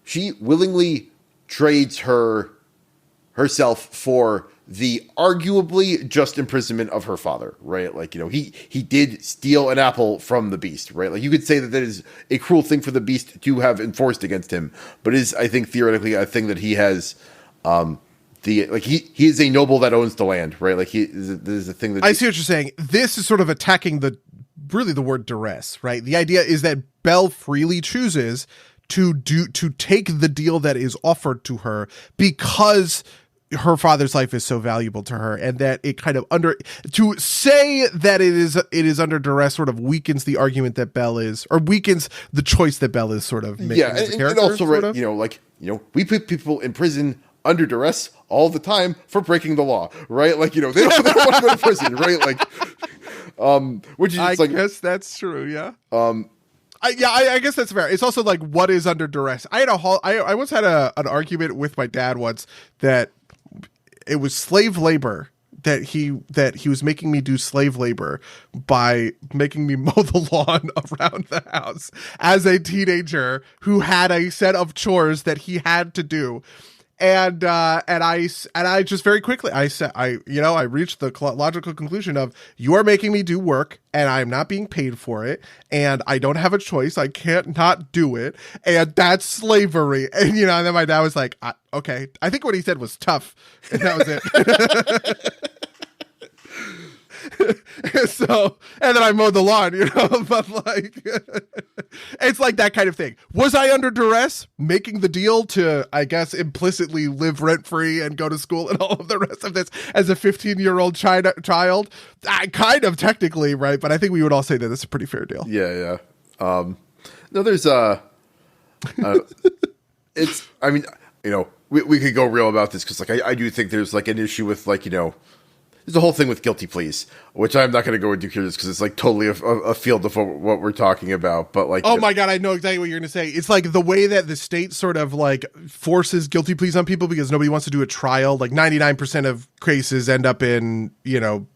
She willingly trades herself for the arguably just imprisonment of her father, right? He did steal an apple from the beast, right? You could say that is a cruel thing for the beast to have enforced against him, but it is, I think, theoretically a thing that he has. He is a noble that owns the land, right? There's a thing that I see what you're saying. This is sort of attacking the word duress, right? The idea is that Belle freely chooses to take the deal that is offered to her because her father's life is so valuable to her, and that it kind of to say that it is under duress sort of weakens the argument that Belle is, or weakens the choice that Belle is sort of making. Yeah, and also, right, we put people in prison under duress all the time for breaking the law, right? They don't want to go to prison, right? Which is I guess that's true, yeah. I guess that's fair. It's also what is under duress. I once had an argument with my dad once that it was slave labor, that he was making me do slave labor by making me mow the lawn around the house as a teenager who had a set of chores that he had to do. And I just very quickly, I said, I reached the logical conclusion of, you are making me do work and I'm not being paid for it. And I don't have a choice. I can't not do it. And that's slavery. And, and then my dad was like, okay. I think what he said was tough. And that was it. So, and then I mowed the lawn, but like, it's like that kind of thing. Was I under duress making the deal to, I guess, implicitly live rent free and go to school and all of the rest of this as a 15-year-old child? I kind of technically, right? But I think we would all say that it's a pretty fair deal. Yeah. No, there's it's, I mean, we could go real about this because like I do think there's like an issue with like, there's a whole thing with guilty pleas, which I'm not going to go into here just because it's like totally a field of what we're talking about. But like, oh my God, I know exactly what you're going to say. It's like the way that the state sort of like forces guilty pleas on people because nobody wants to do a trial. Like 99% of cases end up in,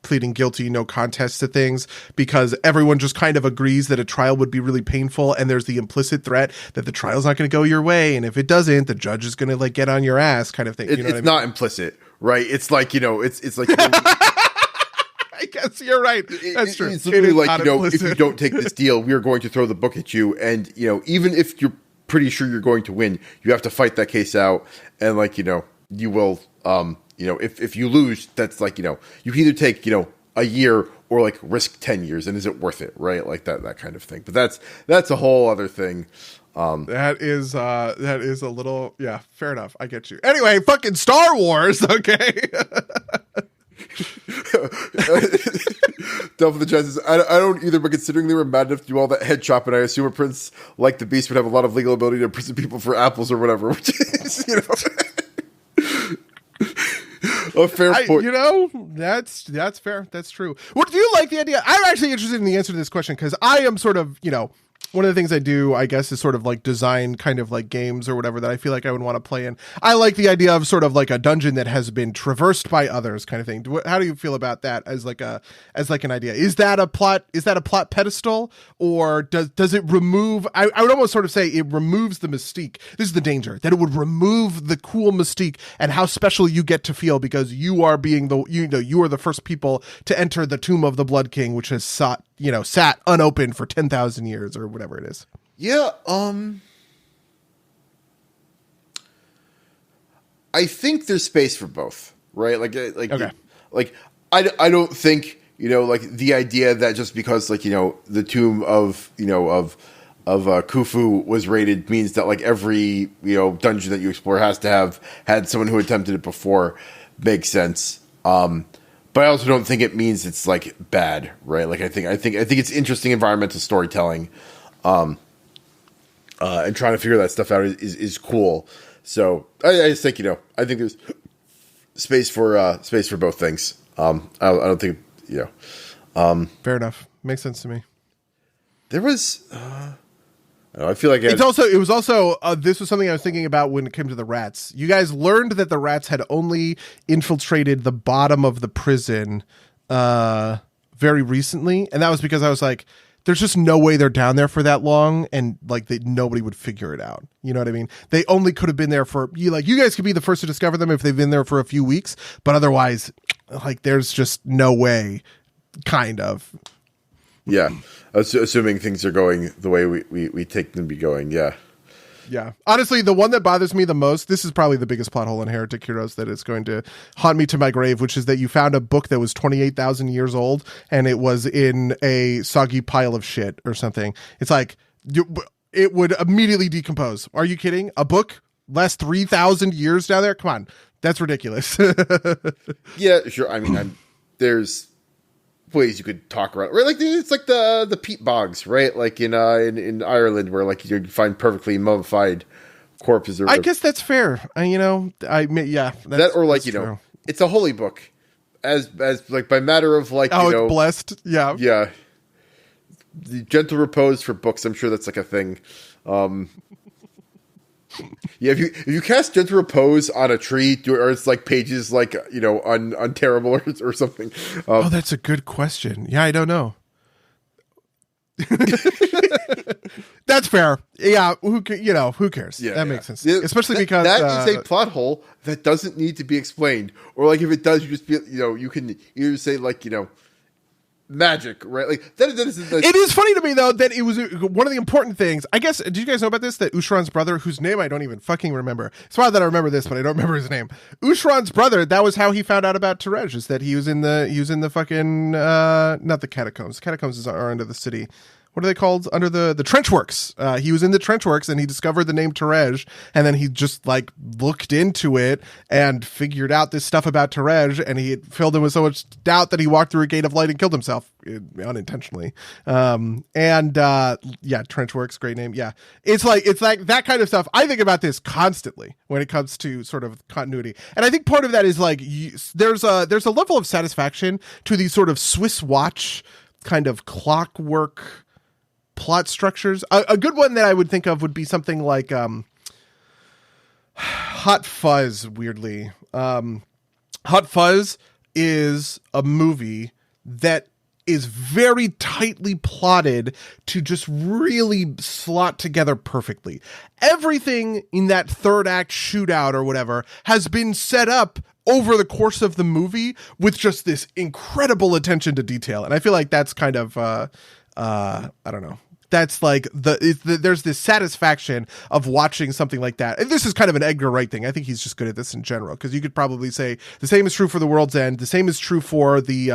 pleading guilty, no contest to things because everyone just kind of agrees that a trial would be really painful. And there's the implicit threat that the trial's not going to go your way. And if it doesn't, the judge is going to like get on your ass kind of thing. It's not implicit. Right, it's like it's like. I guess you're right. That's true. It's literally like if you don't take this deal, we are going to throw the book at you, and even if you're pretty sure you're going to win, you have to fight that case out, and like you will, if you lose, that's like you can either take a year or like risk 10 years, and is it worth it? Right, like that kind of thing. But that's a whole other thing. That is a little, yeah, fair enough. I get you. Anyway, fucking Star Wars, okay? Delve for the chances. I don't either, but considering they were mad enough to do all that head chopping, I assume a prince like the Beast would have a lot of legal ability to imprison people for apples or whatever, which is, a fair point. That's fair. That's true. What do you like the idea? I'm actually interested in the answer to this question because I am sort of, one of the things I do, I guess, is sort of like design kind of like games or whatever that I feel like I would want to play in. I like the idea of sort of like a dungeon that has been traversed by others kind of thing. How do you feel about that as like an idea? Is that a plot pedestal, or does it remove, I would almost sort of say it removes the mystique. This is the danger, that it would remove the cool mystique and how special you get to feel because you are being you are the first people to enter the tomb of the Blood King, which has sat unopened for 10,000 years or whatever it is. Yeah. I think there's space for both, right? Okay. I don't think, like the idea that just because like, the tomb of Khufu was raided means that like every, dungeon that you explore has to have had someone who attempted it before makes sense. But I also don't think it means it's like bad, right? Like I think it's interesting environmental storytelling, and trying to figure that stuff out is cool. So I just think I think there's space for both things. I don't think fair enough. Makes sense to me. There was. I feel like it was also this was something I was thinking about when it came to the rats. You guys learned that the rats had only infiltrated the bottom of the prison very recently, and that was because I was like, there's just no way they're down there for that long, and like nobody would figure it out. You know what I mean? They only could have been there for you guys could be the first to discover them if they've been there for a few weeks, but otherwise, like there's just no way, kind of. Yeah, assuming things are going the way we take them to be going, yeah. Yeah. Honestly, the one that bothers me the most, this is probably the biggest plot hole in Heretic Heroes that is going to haunt me to my grave, which is that you found a book that was 28,000 years old and it was in a soggy pile of shit or something. It's like, it would immediately decompose. Are you kidding? A book lasts 3,000 years down there? Come on. That's ridiculous. Yeah, sure. I mean, there's ways you could talk around, right? Like it's like the peat bogs, right? Like in Ireland, where like you find perfectly mummified corpses. I guess that's fair. That or like true. It's a holy book, as like by matter of like it's blessed. Yeah. The gentle repose for books. I'm sure that's like a thing. Yeah, if you cast gentle repose on a tree, or it's like pages like untearable or something. That's a good question. Yeah, I don't know. That's fair. Yeah, who cares? Yeah, that makes sense. Especially because that is a plot hole that doesn't need to be explained. Or like if it does, you just you can either say like magic, right? Like that is it is funny to me though that it was one of the important things. I guess, did you guys know about this? That Ushran's brother, whose name I don't even fucking remember. It's wild that I remember this, but I don't remember his name. Ushran's brother. That was how he found out about Terej. Is that he was in the fucking not the catacombs. Catacombs are under the city. What are they called? Under the trenchworks. He was in the trenchworks and he discovered the name Terej, and then he just like looked into it and figured out this stuff about Terej, and he filled him with so much doubt that he walked through a gate of light and killed himself unintentionally. Trenchworks, great name. Yeah. It's like that kind of stuff. I think about this constantly when it comes to sort of continuity. And I think part of that is like, there's a level of satisfaction to these sort of Swiss watch kind of clockwork plot structures. A good one that I would think of would be something like Hot Fuzz, weirdly. Hot Fuzz is a movie that is very tightly plotted to just really slot together perfectly. Everything in that third act shootout or whatever has been set up over the course of the movie with just this incredible attention to detail. And I feel like that's kind of, I don't know. That's like there's this satisfaction of watching something like that. And this is kind of an Edgar Wright thing. I think he's just good at this in general, because you could probably say the same is true for The World's End. The same is true for the,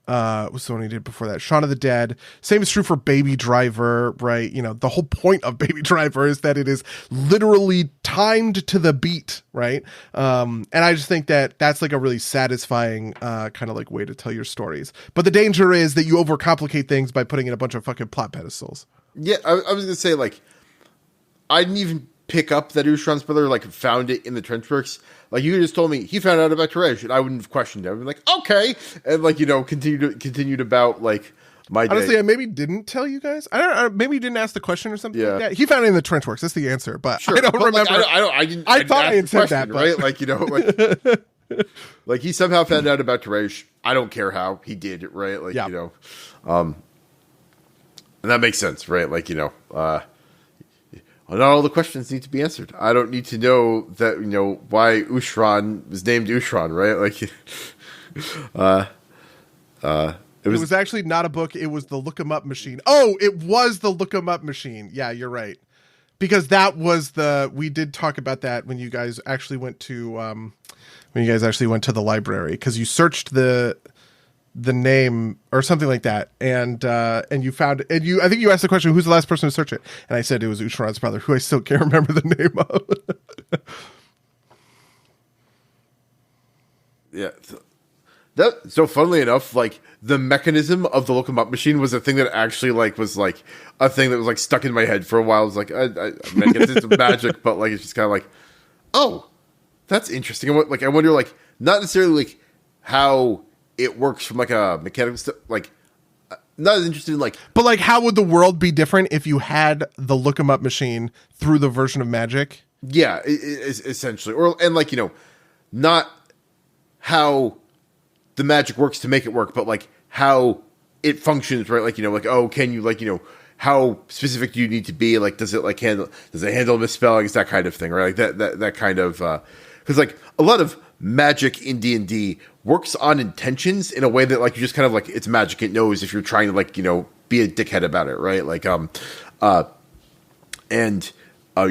what's the one he did before that? Shaun of the Dead. Same is true for Baby Driver, right? You know, the whole point of Baby Driver is that it is literally timed to the beat, right? And I just think that that's like a really satisfying kind of like way to tell your stories. But the danger is that you overcomplicate things by putting in a bunch of fucking plot pedestals. Yeah, I was gonna say, like, I didn't even pick up that Ushran's brother like found it in the trenchworks. Like, you just told me he found out about Terej, and I wouldn't have questioned it. I'd be like, okay, and like, you know, continued about like my day. Honestly, I maybe didn't tell you guys. I don't know, maybe you didn't ask the question or something like that. He found it in the trenchworks. That's the answer, but sure, I don't remember. Like, I thought I had said that, right? Like, you know, like, like he somehow found out about Terej. I don't care how he did it, right? Like, you know, and that makes sense, right? Like, you know, not all the questions need to be answered. I don't need to know that, you know, why Ushran was named Ushran, right? Like, it was actually not a book. It was the Look 'em Up machine. Oh, it was the Look 'em Up machine. Yeah, you're right. Because that was we did talk about that when you guys actually went to, the library, because you searched the name or something like that, and you found, and I think you asked the question, who's the last person to search it, and I said it was Ushran's brother, who I still can't remember the name of. Yeah, so funnily enough, like, the mechanism of the Look 'em Up machine was a thing that actually like was like a thing that was like stuck in my head for a while. It was like, I mean, I guess it's magic, but like, it's just kind of like, oh, that's interesting. And like, I wonder, like, not necessarily like how it works from like a mechanical like, not as interested in like, but like, how would the world be different if you had the Look 'em Up machine through the version of magic? Yeah, essentially, and like, you know, not how the magic works to make it work, but like how it functions, right? Like, you know, like, oh, can you, like, you know, how specific do you need to be? Like, does it handle misspellings, that kind of thing, right? Like that kind of, because like a lot of magic in D&D works on intentions in a way that like you just kind of like, it's magic, it knows if you're trying to, like, you know, be a dickhead about it, right? Like, you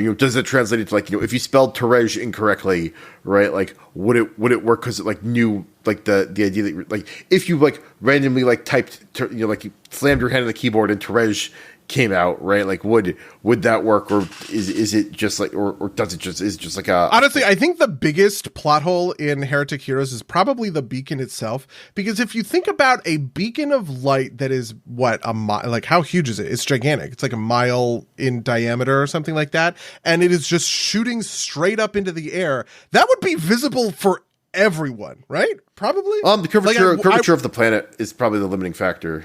know, does it translate into, like, you know, if you spelled Terej incorrectly, right? Like, would it work because it like knew like the idea that, like, if you like randomly like typed, you know, like you slammed your hand on the keyboard and Terej came out, right? Like, would that work, or is it just like, or does it just, is it just like a? Honestly, I think the biggest plot hole in Heretic Heroes is probably the beacon itself, because if you think about a beacon of light that is what, a mile, like, how huge is it? It's gigantic. It's like a mile in diameter or something like that, and it is just shooting straight up into the air. That would be visible for everyone, right? Probably. The curvature of the planet is probably the limiting factor.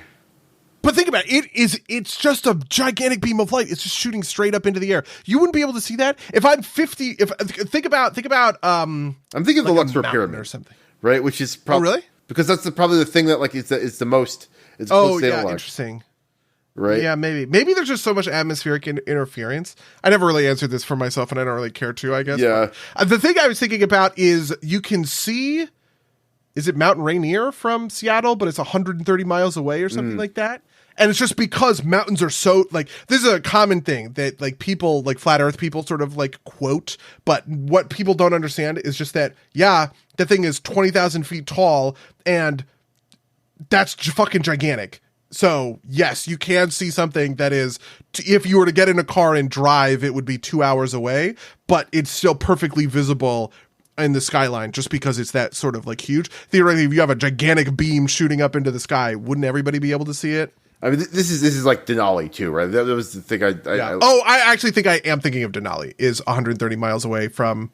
But think about it. It's just a gigantic beam of light. It's just shooting straight up into the air. You wouldn't be able to see that. If I'm 50, think about I'm thinking of the Luxor Pyramid or something. Right? Which is probably, really? Because that's probably the thing that like it's the most, it's most stabilized. Interesting. Right? Yeah, maybe there's just so much atmospheric interference. I never really answered this for myself, and I don't really care to, I guess. Yeah. The thing I was thinking about is you can see is it Mount Rainier from Seattle, but it's 130 miles away or something like that. And it's just because mountains are so, like, this is a common thing that, like, people, like, flat earth people sort of, like, quote, but what people don't understand is just that, yeah, the thing is 20,000 feet tall, and that's fucking gigantic. So, yes, you can see something that is, if you were to get in a car and drive, it would be 2 hours away, but it's still perfectly visible in the skyline just because it's that sort of, like, huge. Theoretically, if you have a gigantic beam shooting up into the sky, wouldn't everybody be able to see it? I mean, this is like Denali too, right? That was the thing. I actually think I am thinking of Denali is 130 miles away from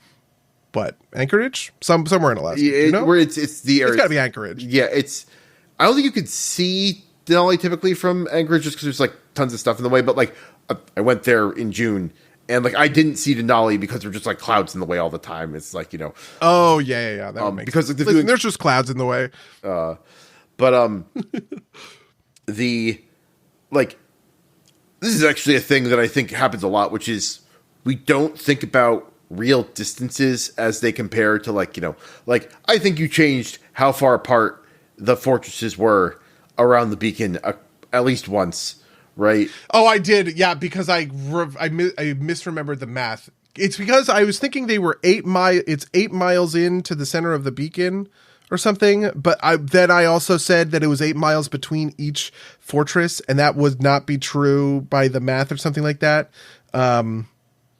what, Anchorage, somewhere in Alaska. Yeah, you know? Where it's the area. It's got to be Anchorage. Yeah, I don't think you could see Denali typically from Anchorage just because there's like tons of stuff in the way. But like, I went there in June and like I didn't see Denali because there were just like clouds in the way all the time. It's like, you know. Oh yeah. That would make because sense. Listen, there's just clouds in the way. The like this is actually a thing that I think happens a lot, which is we don't think about real distances as they compare to, like, you know, like I think you changed how far apart the fortresses were around the beacon at least once, right? Oh, I did. Yeah, because I misremembered the math. It's because I was thinking they were 8 miles into the center of the beacon or something, but then I also said that it was 8 miles between each fortress, and that would not be true by the math or something like that.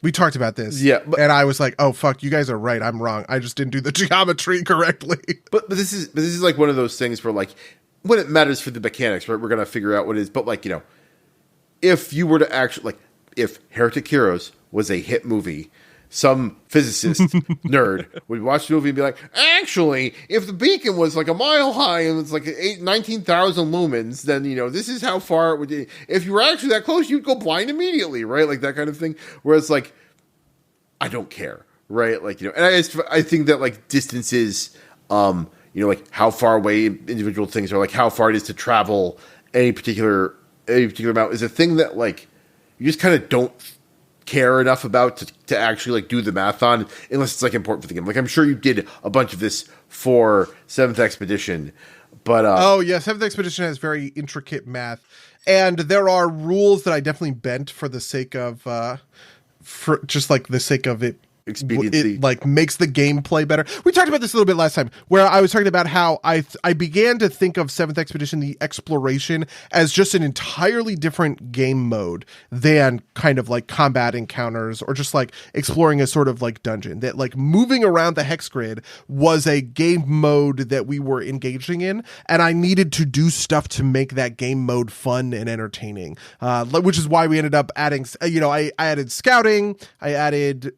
We talked about this, and I was like, "Oh fuck, you guys are right. I'm wrong. I just didn't do the geometry correctly." But this is like one of those things where, like, when it matters for the mechanics, right? We're gonna figure out what it is. But, like, you know, if you were to actually, like, if Heretic Heroes was a hit movie, some physicist nerd would watch the movie and be like, actually, if the beacon was like a mile high and it's like 19,000 lumens, then, you know, this is how far it would be. If you were actually that close, you'd go blind immediately, right? Like that kind of thing. Whereas, like, I don't care, right? Like, you know, and I think that, like, distances, you know, like how far away individual things are, like how far it is to travel any particular amount is a thing that, like, you just kind of don't care enough about to actually, like, do the math on, unless it's, like, important for the game. Like, I'm sure you did a bunch of this for 7th Expedition, but oh yeah, 7th Expedition has very intricate math, and there are rules that I definitely bent for the sake of for just like the sake of it. Expediency. It, like, makes the gameplay better. We talked about this a little bit last time, where I was talking about how I began to think of 7th Expedition, the exploration, as just an entirely different game mode than kind of like combat encounters or just like exploring a sort of like dungeon. That, like, moving around the hex grid was a game mode that we were engaging in, and I needed to do stuff to make that game mode fun and entertaining, which is why we ended up adding, you know, I added scouting, I added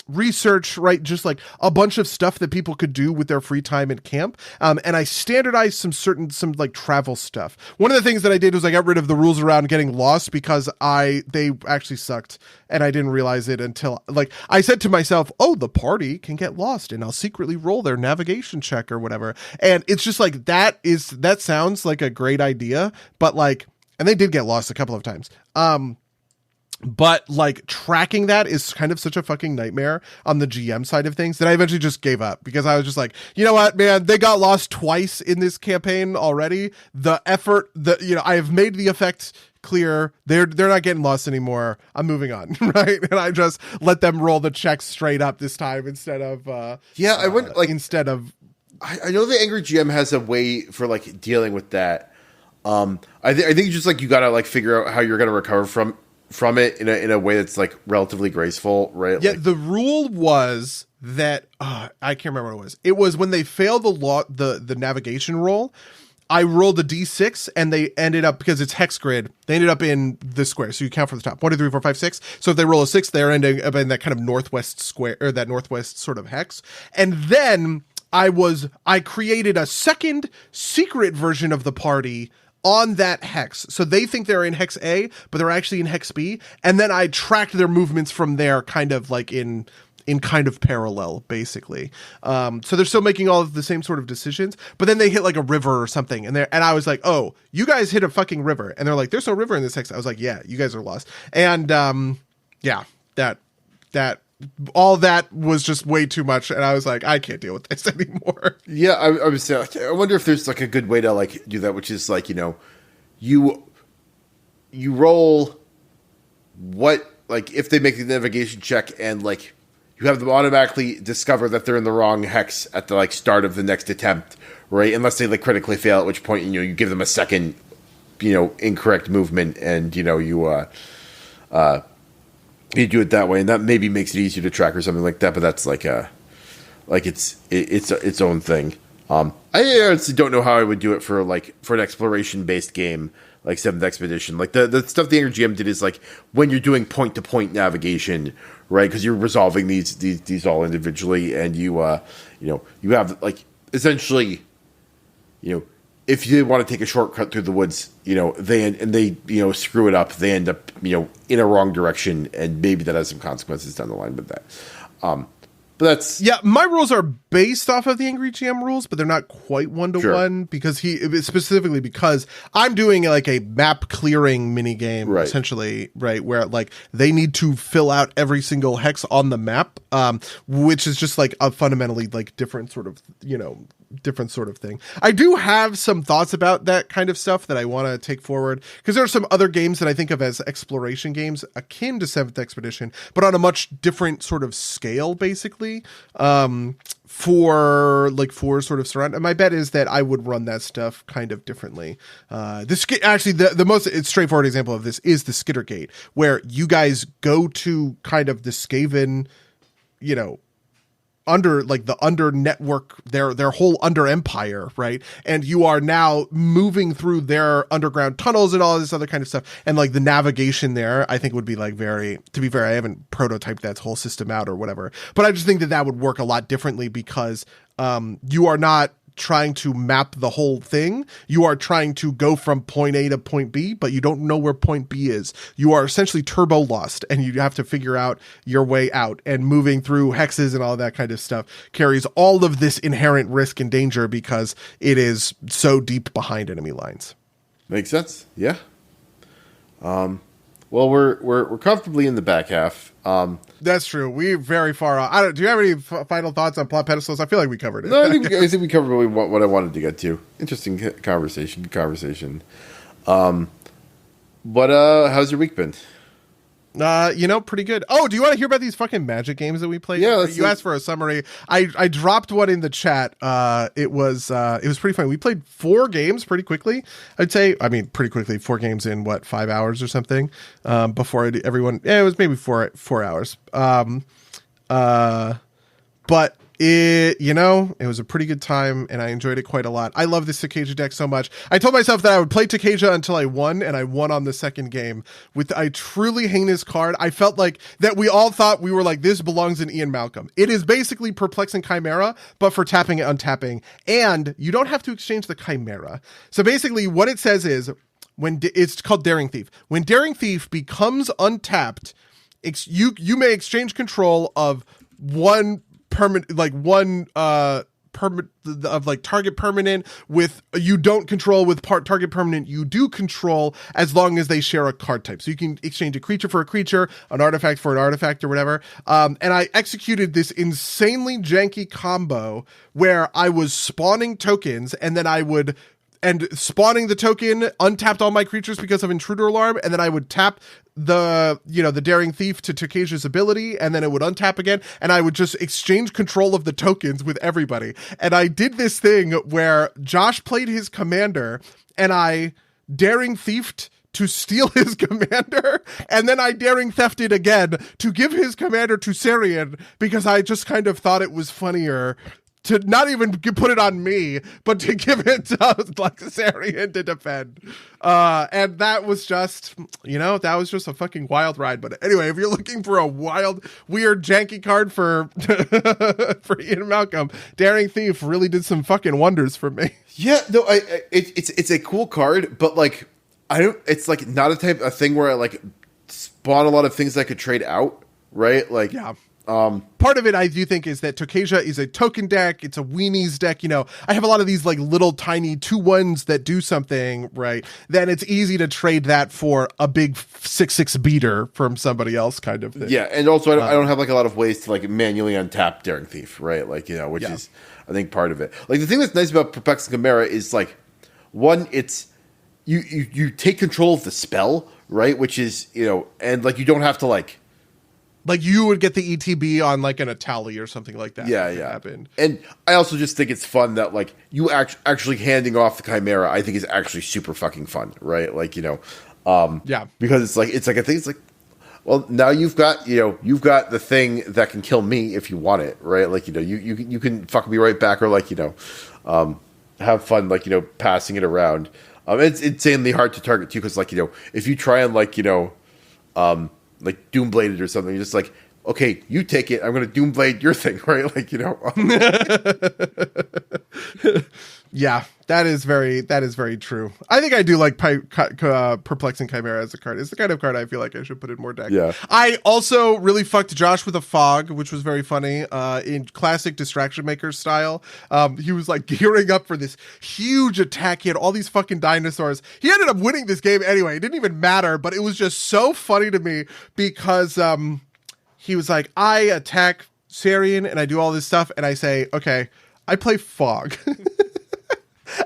research, right? Just like a bunch of stuff that people could do with their free time at camp. And I standardized some like travel stuff. One of the things that I did was I got rid of the rules around getting lost because they actually sucked. And I didn't realize it until, like, I said to myself, oh, the party can get lost and I'll secretly roll their navigation check or whatever. And it's just like, that sounds like a great idea, but, like, and they did get lost a couple of times. But, like, tracking that is kind of such a fucking nightmare on the GM side of things that I eventually just gave up because I was just like, you know what, man, they got lost twice in this campaign already. The effort, you know, I have made the effect clear. They're not getting lost anymore. I'm moving on, right? And I just let them roll the checks straight up this time instead of I know the Angry GM has a way for, like, dealing with that. I think just, like, you gotta, like, figure out how you're gonna recover from it in a way that's, like, relatively graceful, right? Yeah, like, the rule was that I can't remember what it was. It was when they failed the navigation roll, I rolled a d6 and they ended up, because it's hex grid, they ended up in the square. So you count from the top 1, 2, 3, 4, 5, 6. So if they roll a 6, they're ending up in that kind of northwest square, or that northwest sort of hex. And then I created a second secret version of the party on that hex. So they think they're in hex A, but they're actually in hex B. And then I tracked their movements from there, kind of like in kind of parallel, basically. So they're still making all of the same sort of decisions, but then they hit like a river or something. And I was like, oh, you guys hit a fucking river. And they're like, there's no river in this hex. I was like, yeah, you guys are lost. And yeah, that all that was just way too much, and I was like, I can't deal with this anymore. Yeah, I was saying, I wonder if there's like a good way to like do that, which is like, you roll what, like, if they make the navigation check and like you have them automatically discover that they're in the wrong hex at the like start of the next attempt, right? Unless they like critically fail, at which point you give them a second, incorrect movement, and you do it that way, and that maybe makes it easier to track or something like that. But that's like its own thing. I honestly don't know how I would do it for an exploration based game like Seventh Expedition. Like the stuff the Angry GM did is like when you're doing point to point navigation, right? Because you're resolving these all individually, and you have like essentially, if you want to take a shortcut through the woods, they screw it up, they end up in a wrong direction, and maybe that has some consequences down the line with that. But that's my rules are based off of the Angry GM rules, but they're not quite 1-to-1 because because I'm doing like a map clearing mini game, essentially, right, where like they need to fill out every single hex on the map, which is just like a fundamentally like different sort of thing. I do have some thoughts about that kind of stuff that I want to take forward, because there are some other games that I think of as exploration games akin to Seventh Expedition, but on a much different sort of scale, basically, for sort of surround. And my bet is that I would run that stuff kind of differently. The most straightforward example of this is the Skittergate, where you guys go to kind of the Skaven, under like the under network, their whole under empire, right? And you are now moving through their underground tunnels and all this other kind of stuff. And like the navigation there, I think would be like to be fair, I haven't prototyped that whole system out or whatever, but I just think that would work a lot differently, because you are not trying to map the whole thing. You are trying to go from point A to point B, but you don't know where point B is. You are essentially turbo lost, and you have to figure out your way out, and moving through hexes and all that kind of stuff carries all of this inherent risk and danger because it is so deep behind enemy lines. Makes sense. Yeah. Well, we're comfortably in the back half. That's true. We're very far off. Do you have any final thoughts on plot pedestals? I feel like we covered it. No, I think we covered what I wanted to get to. Interesting conversation. But how's your week been? Pretty good. Oh, do you want to hear about these fucking Magic games that we played? Yeah, you asked for a summary. I dropped one in the chat. It was pretty fun. We played 4 games pretty quickly. I'd say, pretty quickly, 4 games in 5 hours or something. Before everyone, it was maybe 4 hours. But it was a pretty good time, and I enjoyed it quite a lot. I love this Takeda deck so much. I told myself that I would play Takeda until I won, and I won on the second game with a truly heinous card. I felt like that we all thought we were like, this belongs in Ian Malcolm. It is basically Perplexing Chimera, but for tapping and untapping, and you don't have to exchange the Chimera. So basically what it says is, it's called Daring Thief. When Daring Thief becomes untapped, you may exchange control of one permanent, target permanent with you don't control with target permanent you do control, as long as they share a card type. So you can exchange a creature for a creature, an artifact for an artifact, or whatever. And I executed this insanely janky combo where I was spawning tokens, and then spawning the token untapped all my creatures because of Intruder Alarm, and then I would tap the Daring Thief to Takesha's ability, and then it would untap again, and I would just exchange control of the tokens with everybody. And I did this thing where Josh played his commander, and I Daring Thiefed to steal his commander, and then I Daring Thefted again to give his commander to Sarian, because I just kind of thought it was funnier to not even put it on me, but to give it to Sarian to defend. And that was just, a fucking wild ride. But anyway, if you're looking for a wild, weird, janky card for for Ian Malcolm, Daring Thief really did some fucking wonders for me. Yeah, no, it's a cool card, but like, it's like not a thing where I like spawn a lot of things I could trade out, right? Like, yeah. Part of it, I do think, is that Tokasia is a token deck. It's a weenies deck. You know, I have a lot of these like little tiny 2/1s that do something, right? Then it's easy to trade that for a big 6/6 beater from somebody else, kind of thing. Yeah, and also I don't have like a lot of ways to like manually untap Daring Thief, right? Like, you know, which is, I think, part of it. Like, the thing that's nice about Perplexing Chimera is like, one, it's you take control of the spell, right? Which is, you know, and like you don't have to like you would get the ETB on like an Atali or something like that. Yeah. Happened. And I also just think it's fun that like you actually handing off the Chimera, I think is actually super fucking fun, right? Like, you know, because it's like I think it's like, well, now you've got the thing that can kill me if you want it, right? Like, you know, you can fuck me right back, or like, you know, have fun, like, you know, passing it around. It's insanely hard to target too, because like, you know, if you try and like, you know, like Doombladed or something, you're just like, okay, you take it, I'm going to Doomblade your thing, right? Like, you know. Yeah, that is very true. I think I do like Perplexing Chimera as a card. It's the kind of card I feel like I should put in more decks. Yeah. I also really fucked Josh with a Fog, which was very funny. In classic Distraction Maker style, he was like gearing up for this huge attack. He had all these fucking dinosaurs. He ended up winning this game anyway. It didn't even matter, but it was just so funny to me because he was like, I attack Sarian and I do all this stuff, and I say, okay, I play Fog.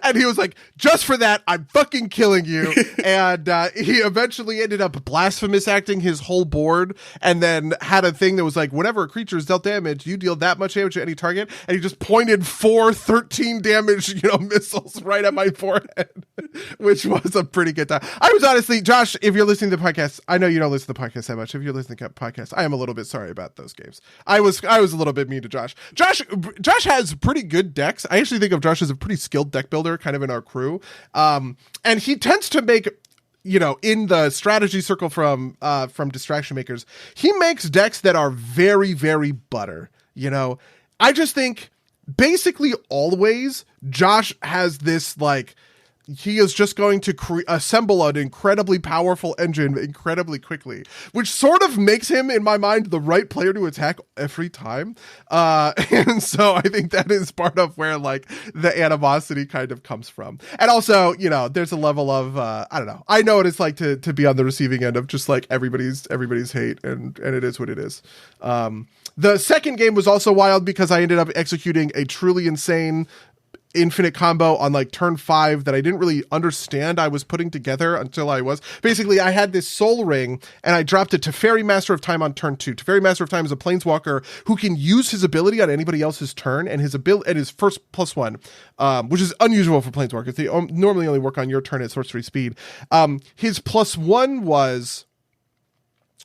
And he was like, just for that, I'm fucking killing you. And he eventually ended up blasphemous acting his whole board, and then had a thing that was like, whenever a creature is dealt damage, you deal that much damage to any target. And he just pointed 4 13 damage, you know, missiles right at my forehead, which was a pretty good time. I was honestly, Josh, if you're listening to the podcast, I know you don't listen to the podcast that much. If you're listening to the podcast, I am a little bit sorry about those games. I was a little bit mean to Josh. Josh has pretty good decks. I actually think of Josh as a pretty skilled deck builder, kind of in our crew. And he tends to make, you know, in the strategy circle from Distraction Makers, he makes decks that are very, very butter. You know, I just think basically always Josh has this like, he is just going to assemble an incredibly powerful engine incredibly quickly, which sort of makes him, in my mind, the right player to attack every time. And so I think that is part of where like the animosity kind of comes from. And also, you know, there's a level of, I don't know. I know what it's like to be on the receiving end of just like everybody's hate, and it is what it is. The second game was also wild because I ended up executing a truly insane infinite combo on like turn 5 that I didn't really understand I was putting together until I was. Basically, I had this Soul Ring and I dropped it to Teferi Master of Time on turn 2. Teferi Master of Time is a planeswalker who can use his ability on anybody else's turn, and his ability and his first +1, which is unusual for planeswalkers. They normally only work on your turn at sorcery speed. His +1 was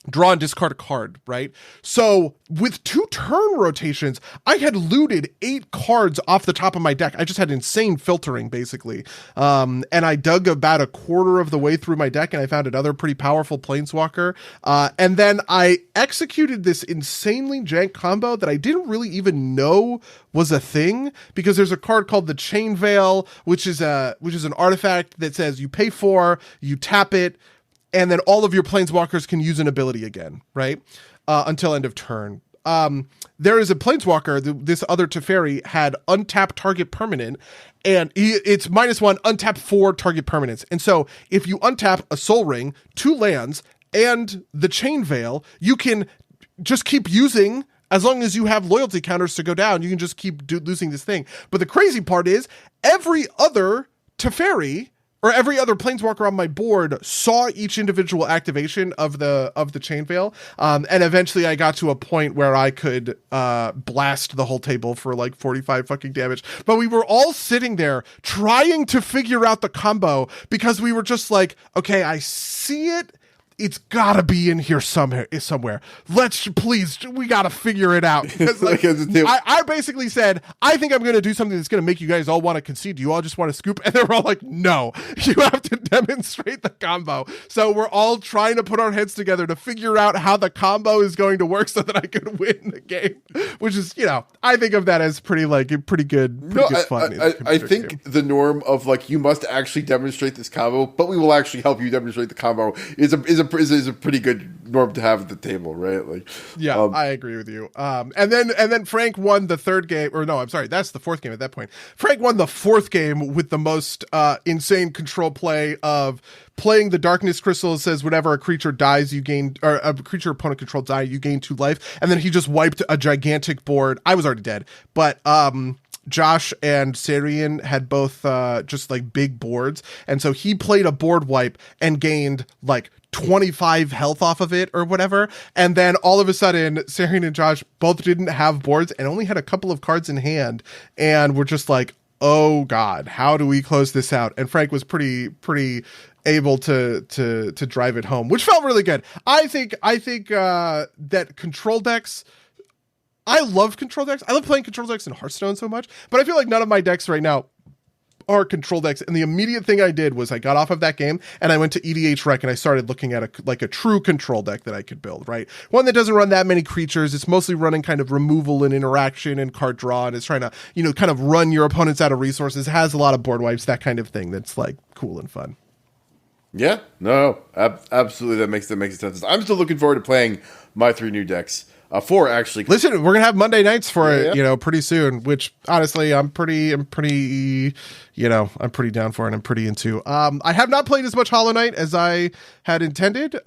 draw and discard a card, right? So with 2 turn rotations, I had looted 8 cards off the top of my deck. I just had insane filtering, basically. And I dug about a quarter of the way through my deck, and I found another pretty powerful planeswalker. And then I executed this insanely jank combo that I didn't really even know was a thing, because there's a card called the Chain Veil, which is an artifact that says you pay 4, you tap it, and then all of your planeswalkers can use an ability again, right? Until end of turn. There is a planeswalker, this other Teferi had untap target permanent, and it's -1, untap 4 target permanents. And so if you untap a Soul Ring, 2 lands, and the Chain Veil, you can just keep using. As long as you have loyalty counters to go down, you can just keep losing this thing. But the crazy part is, every other Teferi, or every other planeswalker on my board, saw each individual activation of the Chain Veil. And eventually I got to a point where I could blast the whole table for like 45 fucking damage. But we were all sitting there trying to figure out the combo, because we were just like, okay, I see it. It's gotta be in here somewhere. We gotta figure it out. Like, I basically said, I think I'm gonna do something that's gonna make you guys all want to concede. Do you all just want to scoop? And they were all like, no, you have to demonstrate the combo. So we're all trying to put our heads together to figure out how the combo is going to work so that I could win the game. Which is, you know, I think of that as pretty good fun. I think the norm of like, you must actually demonstrate this combo, but we will actually help you demonstrate the combo is a is a pretty good norm to have at the table, right? Like, yeah, I agree with you. And then Frank won the third game, or no, I'm sorry, that's the fourth game at that point. Frank won the fourth game with the most insane control play of playing the darkness crystal. It says whenever a creature dies, you gain, or a creature opponent controls die, you gain 2 life. And then he just wiped a gigantic board. I was already dead, but Josh and Sarian had both just like big boards, and so he played a board wipe and gained like 25 health off of it or whatever. And then all of a sudden, Sarian and Josh both didn't have boards and only had a couple of cards in hand, and we're just like, oh god, how do we close this out? And Frank was pretty able to drive it home, which felt really good. I think that control decks, I love control decks. I love playing control decks in Hearthstone so much, but I feel like none of my decks right now are control decks. And the immediate thing I did was I got off of that game and I went to EDH Rec and I started looking at a true control deck that I could build, right? One that doesn't run that many creatures. It's mostly running kind of removal and interaction and card draw, and it's trying to, kind of run your opponents out of resources. It has a lot of board wipes, that kind of thing. That's like cool and fun. Yeah, no, absolutely. That makes sense. I'm still looking forward to playing my 3 new decks. 4 actually. Listen, we're gonna have Monday nights for it, pretty soon. Which honestly, I'm pretty, I'm pretty down for it. I'm pretty into. I have not played as much Hollow Knight as I had intended.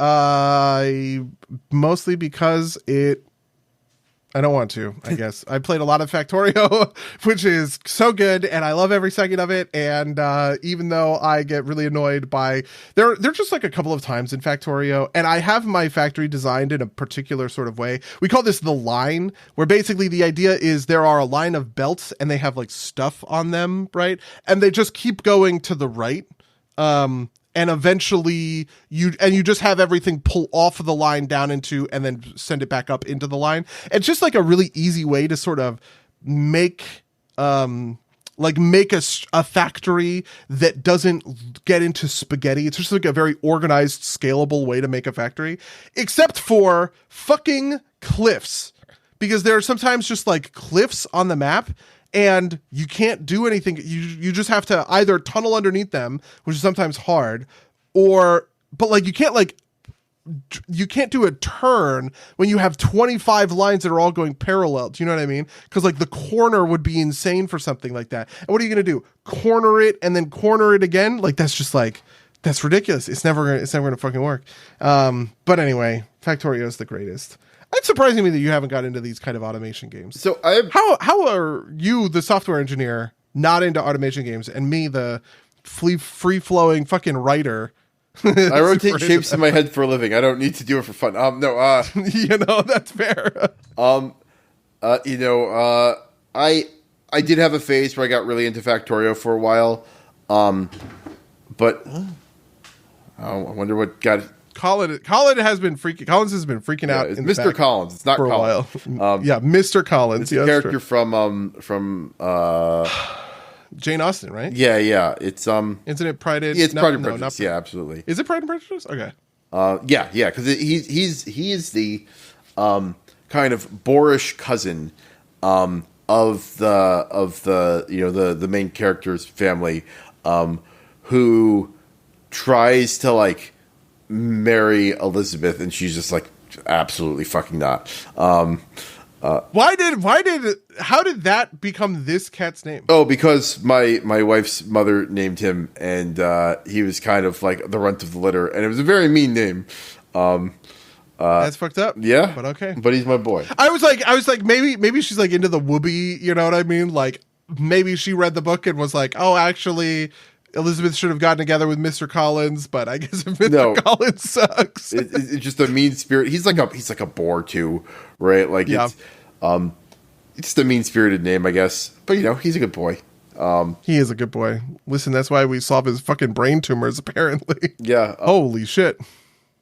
Mostly because I don't want to, I guess. I played a lot of Factorio, which is so good, and I love every second of it. And even though I get really annoyed by... There are just like a couple of times in Factorio, and I have my factory designed in a particular sort of way. We call this the line, where basically the idea is there are a line of belts, and they have like stuff on them, right? And they just keep going to the right. And eventually you just have everything pull off of the line down into, and then send it back up into the line. It's just like a really easy way to sort of make a factory that doesn't get into spaghetti. It's just like a very organized, scalable way to make a factory, except for fucking cliffs, because there are sometimes just like cliffs on the map, and you can't do anything. You just have to either tunnel underneath them, which is sometimes hard, but like you can't do a turn when you have 25 lines that are all going parallel. Do you know what I mean? Because like the corner would be insane for something like that. And what are you going to do? Corner it and then corner it again? Like that's just like, that's ridiculous. It's never gonna fucking work. But anyway, Factorio is the greatest. It's surprising me that you haven't got into these kind of automation games. So how are you, the software engineer, not into automation games, and me, the free flowing fucking writer? I rotate shapes in my head for a living. I don't need to do it for fun. That's fair. I did have a phase where I got really into Factorio for a while, but I wonder what got. Collins has been freaking out. It's Mr. Collins. It's not for Collins. A while. Mr. Collins. It's a character from Jane Austen, right? Yeah. It's Isn't it Pride and... Yeah, it's Pride and Prejudice. Yeah, absolutely. Is it Pride and Prejudice? Okay. Yeah, because he is the kind of boorish cousin of the main character's family, who tries to like marry Elizabeth, and she's just like absolutely fucking not. How did that become this cat's name? Oh, because my wife's mother named him, and he was kind of like the runt of the litter, and it was a very mean name. That's fucked up. Yeah, but okay. But he's my boy. I was like, maybe she's like into the Whoopi. You know what I mean? Like maybe she read the book and was like, oh, actually, Elizabeth should have gotten together with Mr. Collins, but I guess if Mr. Collins sucks. It's just a mean spirit. He's like a bore too, right? Like it's just a mean-spirited name, I guess. But he's a good boy. He is a good boy. Listen, that's why we solve his fucking brain tumors, apparently. Yeah. Holy shit.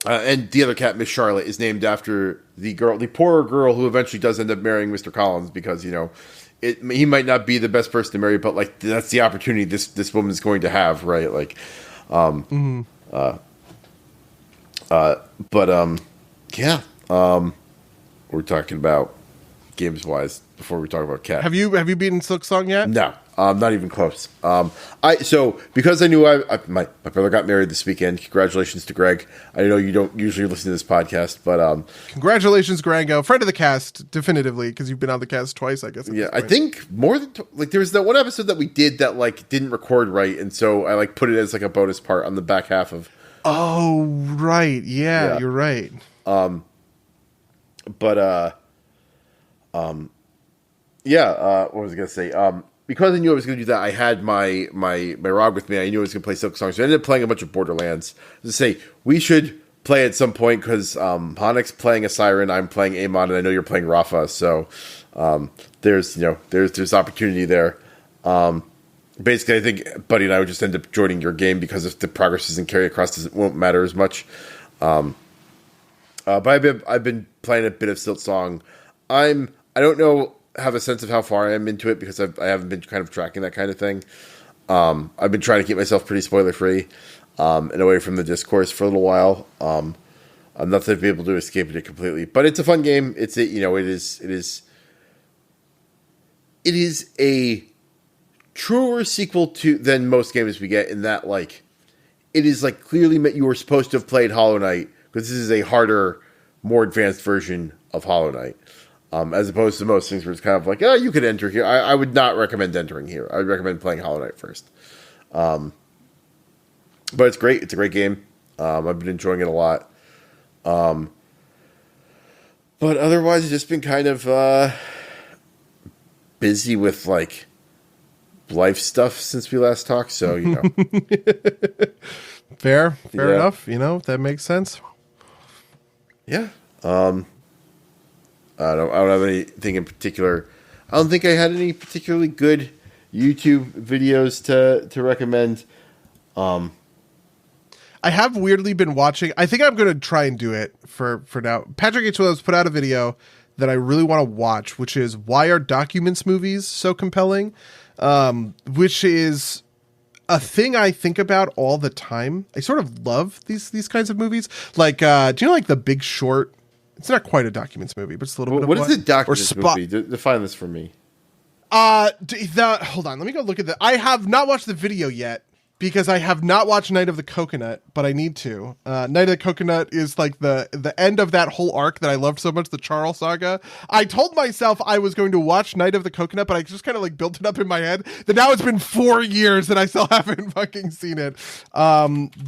And the other cat, Miss Charlotte, is named after the poorer girl who eventually does end up marrying Mr. Collins, because he might not be the best person to marry, but like that's the opportunity this woman is going to have, right? Like, we're talking about games wise before we talk about cat. Have you beaten Silk Song yet? No, Not even close. Because I knew my brother got married this weekend. Congratulations to Greg. I know you don't usually listen to this podcast, but congratulations, Grango, friend of the cast, definitively, because you've been on the cast twice, I guess. Yeah, I think more than like there was that one episode that we did that like didn't record right, and so I like put it as like a bonus part on the back half of. Oh right, yeah. You're right. What was I gonna say? Because I knew I was going to do that, I had my ROG with me. I knew I was going to play Silk Song, so I ended up playing a bunch of Borderlands. To say we should play at some point because Hanik's playing a Siren, I'm playing Amon, and I know you're playing Rafa. So there's opportunity there. Basically, I think Buddy and I would just end up joining your game because if the progress doesn't carry across, it won't matter as much. But I've been playing a bit of Silk Song. I don't know. Have a sense of how far I am into it because I haven't been kind of tracking that kind of thing. I've been trying to keep myself pretty spoiler free and away from the discourse for a little while. I'm not to be able to escape it completely, but it's a fun game. It is a truer sequel than most games we get in that like it is like clearly meant you were supposed to have played Hollow Knight because this is a harder, more advanced version of Hollow Knight. As opposed to most things where it's kind of like, oh, you could enter here. I would not recommend entering here. I would recommend playing Hollow Knight first. But it's great. It's a great game. I've been enjoying it a lot. But otherwise, it's just been kind of busy with like life stuff since we last talked. So, you know. Fair enough. You know, that makes sense. Yeah. I don't have anything in particular. I don't think I had any particularly good YouTube videos to recommend. I have weirdly been watching. I think I'm going to try and do it for now. Patrick H. Williams put out a video that I really want to watch, which is why are documents movies so compelling? Which is a thing I think about all the time. I sort of love these kinds of movies. Like, do you know like The Big Short? It's not quite a documents movie, but it's a little bit of what is a documents movie? Define this for me. Hold on. Let me go look at I have not watched the video yet because I have not watched Night of the Coconut, but I need to. Night of the Coconut is like the end of that whole arc that I loved so much, the Charles saga. I told myself I was going to watch Night of the Coconut, but I just kind of like built it up in my head that now it's been 4 years that I still haven't fucking seen it.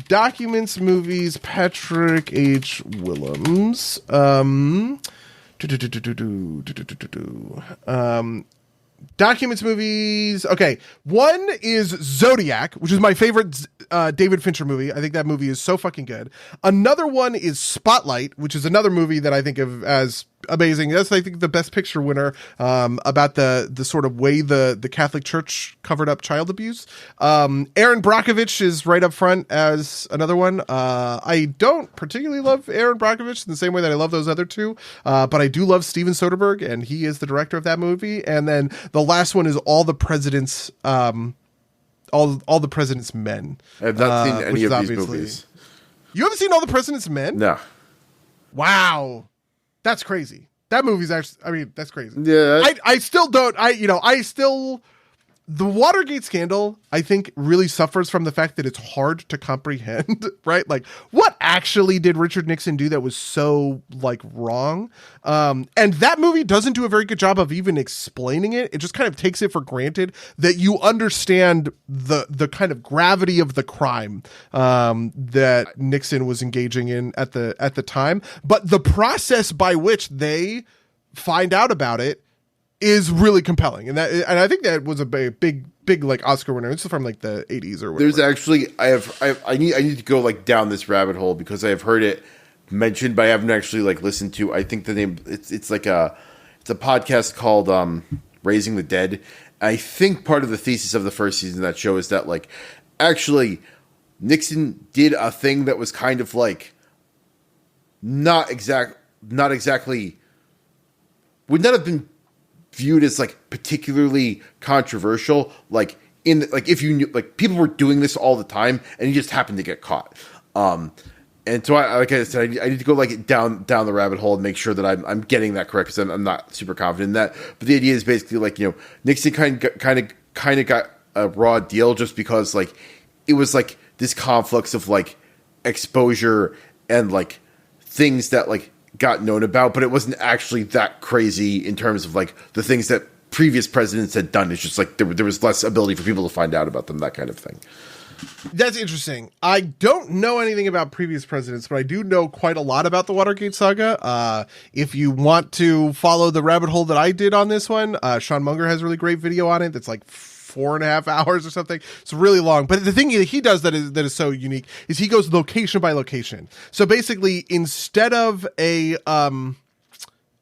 Documents movies, Patrick H. Willems. Documents movies. Okay. One is Zodiac, which is my favorite David Fincher movie. I think that movie is so fucking good. Another one is Spotlight, which is another movie that I think of as amazing. That's, I think, the Best Picture winner about the sort of way the Catholic Church covered up child abuse. Aaron Brockovich is right up front as another one. I don't particularly love Aaron Brockovich in the same way that I love those other two, but I do love Steven Soderbergh, and he is the director of that movie. And then the last one is All the President's All the President's Men. I have not seen any of these movies. You haven't seen All the President's Men? No. Wow. That's crazy. That movie's actually, I mean, that's crazy. Yeah. I still don't, the Watergate scandal, I think, really suffers from the fact that it's hard to comprehend, right? Like, what actually did Richard Nixon do that was so, like, wrong? And that movie doesn't do a very good job of even explaining it. It just kind of takes it for granted that you understand the kind of gravity of the crime that Nixon was engaging in at the time. But the process by which they find out about it is really compelling, and I think that was a big like Oscar winner. It's from like the 80s or whatever. There's actually I need to go like down this rabbit hole because I have heard it mentioned, but I haven't actually like listened to. I think the name it's a podcast called Raising the Dead. I think part of the thesis of the first season of that show is that like actually Nixon did a thing that was kind of like not exactly would not have been viewed as like particularly controversial, like if you knew, like people were doing this all the time and he just happened to get caught. And so I like I said, I need to go like down the rabbit hole and make sure that I'm getting that correct because I'm not super confident in that. But the idea is basically like, you know, Nixon kind of kind of got a raw deal just because like it was like this conflux of like exposure and like things that like got known about, but it wasn't actually that crazy in terms of like the things that previous presidents had done. It's just like there was less ability for people to find out about them, that kind of thing. That's interesting. I don't know anything about previous presidents, but I do know quite a lot about the Watergate saga. If you want to follow the rabbit hole that I did on this one, Sean Munger has a really great video on it that's like 4.5 hours or something. It's really long. But the thing that he does that is so unique is he goes location by location. So basically, instead of a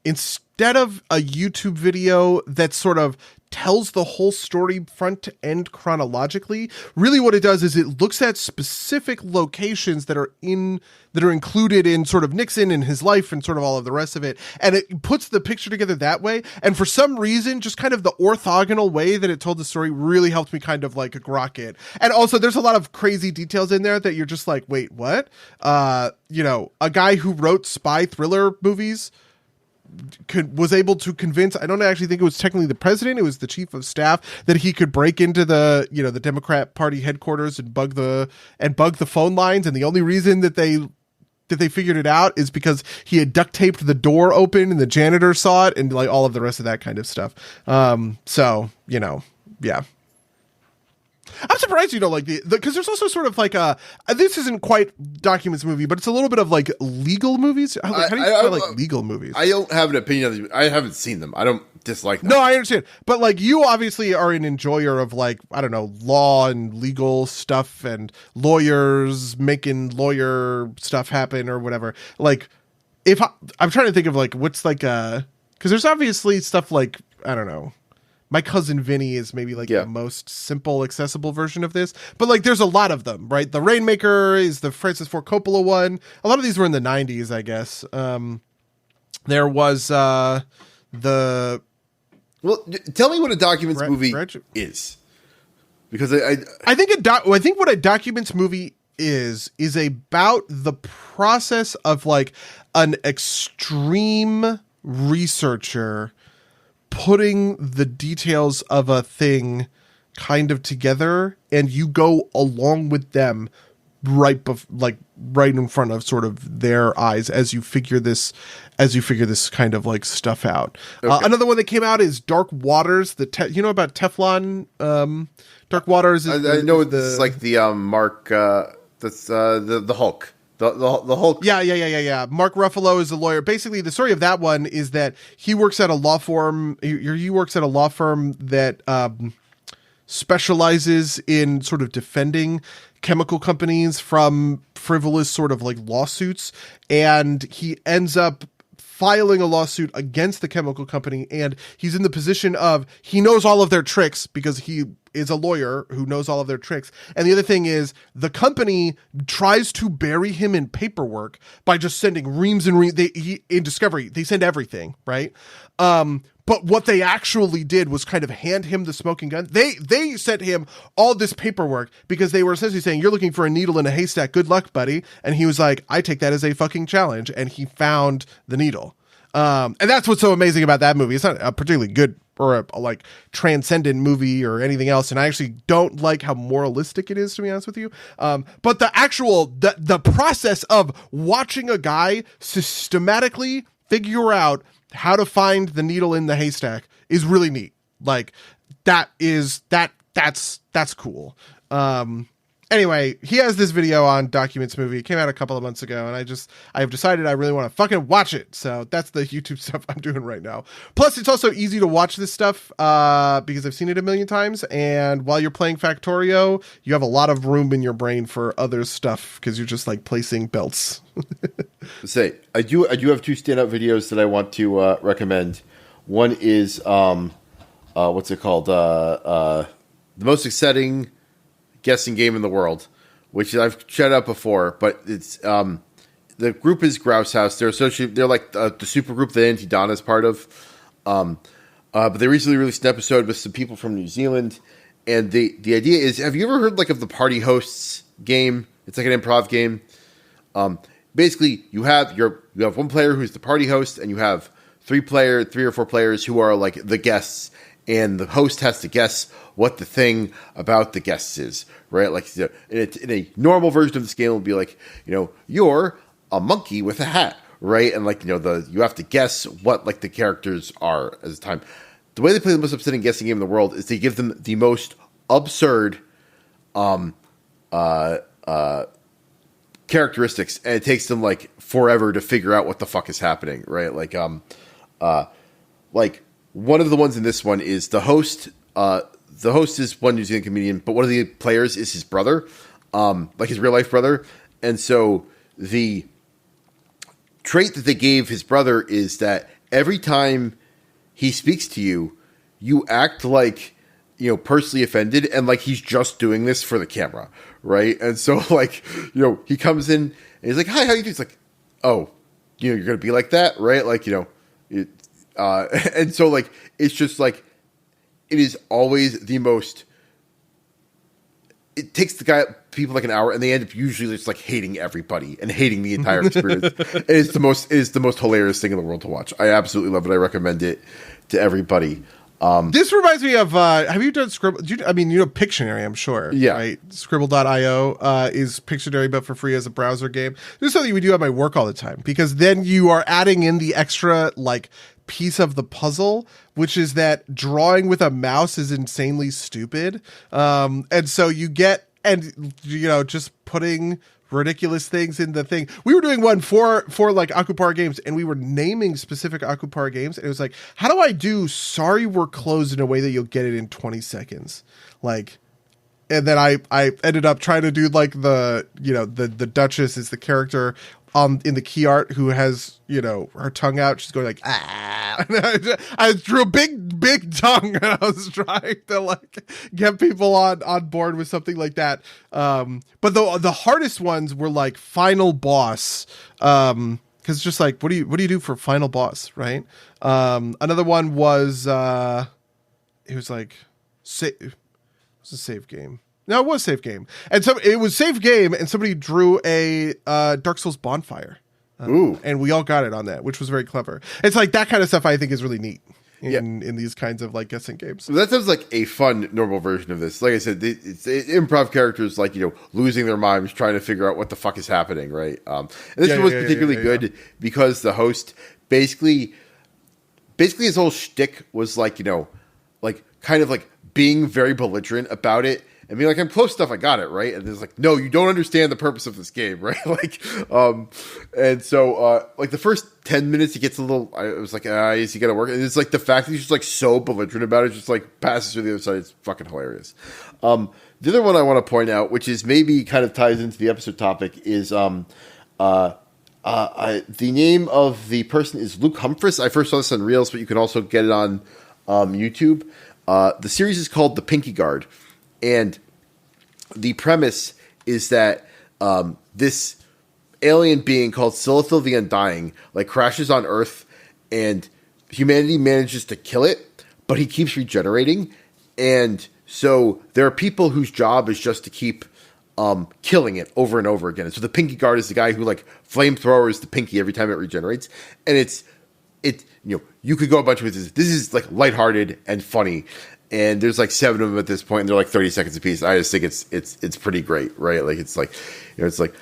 YouTube video that sort of tells the whole story front to end chronologically, really what it does is it looks at specific locations that are included in sort of Nixon and his life and sort of all of the rest of it, and it puts the picture together that way. And for some reason, just kind of the orthogonal way that it told the story really helped me kind of like grok it. And also there's a lot of crazy details in there that you're just like, wait, what? A guy who wrote spy thriller movies was able to convince, I don't actually think it was technically the president, it was the chief of staff, that he could break into the Democrat Party headquarters and bug the phone lines. And the only reason that they figured it out is because he had duct taped the door open and the janitor saw it, and like all of the rest of that kind of stuff. Yeah. I'm surprised you don't like because there's also sort of like this isn't quite documents movie, but it's a little bit of like legal movies. How do you feel like legal movies? I don't have an opinion on these. I haven't seen them. I don't dislike them. No, I understand. But like you obviously are an enjoyer of like, I don't know, law and legal stuff and lawyers making lawyer stuff happen or whatever. Like if I'm trying to think of like what's like because there's obviously stuff like, I don't know, My Cousin Vinny is maybe like the most simple, accessible version of this. But like there's a lot of them, right? The Rainmaker is the Francis Ford Coppola one. A lot of these were in the 90s, I guess. There was the... Well, tell me what a documents movie is. Because I think what a documents movie is about the process of like an extreme researcher putting the details of a thing kind of together, and you go along with them right in front of sort of their eyes as you figure this kind of like stuff out. Okay. Another one that came out is Dark Waters. You know about Teflon? Dark Waters is I know it's like the Mark that's the Hulk. The Hulk. Yeah. Mark Ruffalo is a lawyer. Basically, the story of that one is that he works at a law firm. He works at a law firm that specializes in sort of defending chemical companies from frivolous sort of like lawsuits. And he ends up filing a lawsuit against the chemical company. And he's in the position of, he knows all of their tricks because he is a lawyer who knows all of their tricks. And the other thing is the company tries to bury him in paperwork by just sending reams and reams. In Discovery, they send everything, right? But what they actually did was kind of hand him the smoking gun. They sent him all this paperwork because they were essentially saying, you're looking for a needle in a haystack. Good luck, buddy. And he was like, I take that as a fucking challenge. And he found the needle. And that's what's so amazing about that movie. It's not a particularly good or a like transcendent movie or anything else. And I actually don't like how moralistic it is, to be honest with you. But the process of watching a guy systematically figure out how to find the needle in the haystack is really neat. Like that's cool. Anyway, he has this video on Documents Movie. It came out a couple of months ago, and I have decided I really want to fucking watch it. So that's the YouTube stuff I'm doing right now. Plus, it's also easy to watch this stuff because I've seen it a million times. And while you're playing Factorio, you have a lot of room in your brain for other stuff because you're just like placing belts. I do have two standout videos that I want to recommend. One is what's it called? The most exciting guessing game in the world, which I've shouted out before, but it's the group is Grouse House. They're like the super group that Auntie Donna is part of. But they recently released an episode with some people from New Zealand, and the idea is, have you ever heard like of the Party Hosts game? It's like an improv game. Basically, you have one player who's the party host, and you have three or four players who are like the guests, and the host has to guess what the thing about the guests is, right? Like in a normal version of this game, it'll be like, you're a monkey with a hat, right? And like, you have to guess what like the characters are at the time. The way they play the most upsetting guessing game in the world is they give them the most absurd characteristics, and it takes them like forever to figure out what the fuck is happening, right? Like one of the ones in this one is the host. The host is one New Zealand comedian, but one of the players is his brother, like his real life brother. And so the trait that they gave his brother is that every time he speaks to you, you act like, personally offended and like he's just doing this for the camera, right? And so like, he comes in and he's like, "Hi, how you doing?" It's like, "Oh, you're going to be like that," right? Like, and so like, it's just like, it is always the most, it takes people like an hour, and they end up usually just like hating everybody and hating the entire experience. It is the most hilarious thing in the world to watch. I absolutely love it. I recommend it to everybody. This reminds me of, have you done Scribble? Pictionary, I'm sure. Yeah. Right? Scribble.io is Pictionary, but for free as a browser game. This is something we do at my work all the time, because then you are adding in the extra, like, piece of the puzzle, which is that drawing with a mouse is insanely stupid. And so you get, just putting ridiculous things in the thing. We were doing one for like Akupara games, and we were naming specific Akupara games, and it was like, how do I do "sorry we're closed" in a way that you'll get it in 20 seconds? Like, and then I ended up trying to do like the Duchess is the character in the key art who has, her tongue out. She's going like, "Ah." I drew a big tongue, and I was trying to like get people on board with something like that. But the hardest ones were like final boss. Cause just like, what do you do for final boss? Right. Another one was, it was like, it was a save game. No, it was save game. And so it was save game, and somebody drew a Dark Souls bonfire. Ooh. And we all got it on that, which was very clever. It's like that kind of stuff I think is really neat in these kinds of like guessing games. So that sounds like a fun, normal version of this. Like I said, it's improv characters like, losing their minds, trying to figure out what the fuck is happening, right? And this one was particularly good because the host basically his whole shtick was like, like kind of like being very belligerent about it. And being like, "I'm close enough, I got it," right? And it's like, "No, you don't understand the purpose of this game," right? Like, and so, like the first 10 minutes, it gets a little, I was like, is he gonna work? And it's like the fact that he's just like so belligerent about it, just like passes through the other side. It's fucking hilarious. The other one I want to point out, which is maybe kind of ties into the episode topic, is, the name of the person is Luke Humphreys. I first saw this on Reels, but you can also get it on, YouTube. The series is called The Pinky Guard. And the premise is that this alien being called Silithil the Undying like crashes on Earth, and humanity manages to kill it, but he keeps regenerating. And so there are people whose job is just to keep killing it over and over again. And so the Pinky Guard is the guy who like flamethrowers the pinky every time it regenerates. And you could go a bunch of this. This is like lighthearted and funny. And there's like 7 of them at this point, and they're like 30 seconds apiece. I just think it's pretty great, right? Like it's like, it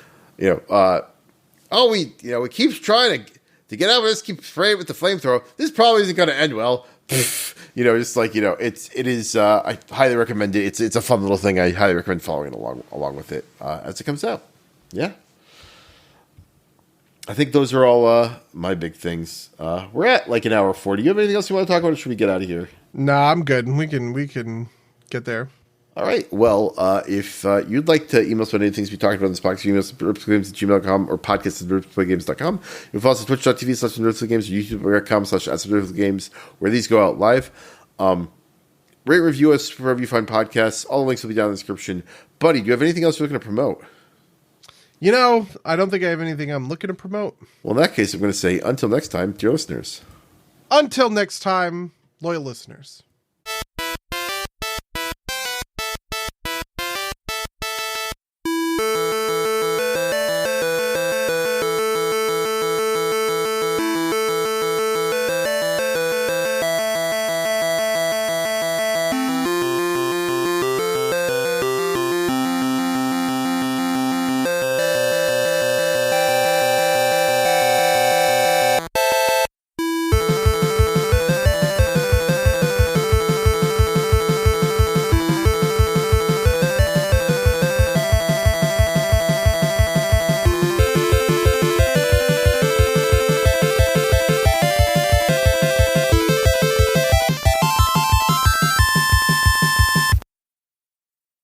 keeps trying to get out, but just keep spraying it with the flamethrower. This probably isn't going to end well. Just like, it is. I highly recommend it. It's a fun little thing. I highly recommend following it along with it as it comes out. Yeah. I think those are all my big things. We're at like an hour 40. Do you have anything else you want to talk about, or should we get out of here? No, I'm good. We can get there. All right. Well, if you'd like to email us about any things we talked about in this podcast, email us at ripsplaygames@gmail.com or podcast@ripsplaygames.com. You can follow us on twitch.tv/ripsplaygames or youtube.com/ripsplaygames, where these go out live. Rate, review us wherever you find podcasts. All the links will be down in the description. Buddy, do you have anything else you're looking to promote? I don't think I have anything I'm looking to promote. Well, in that case, I'm going to say until next time, dear listeners. Until next time, loyal listeners.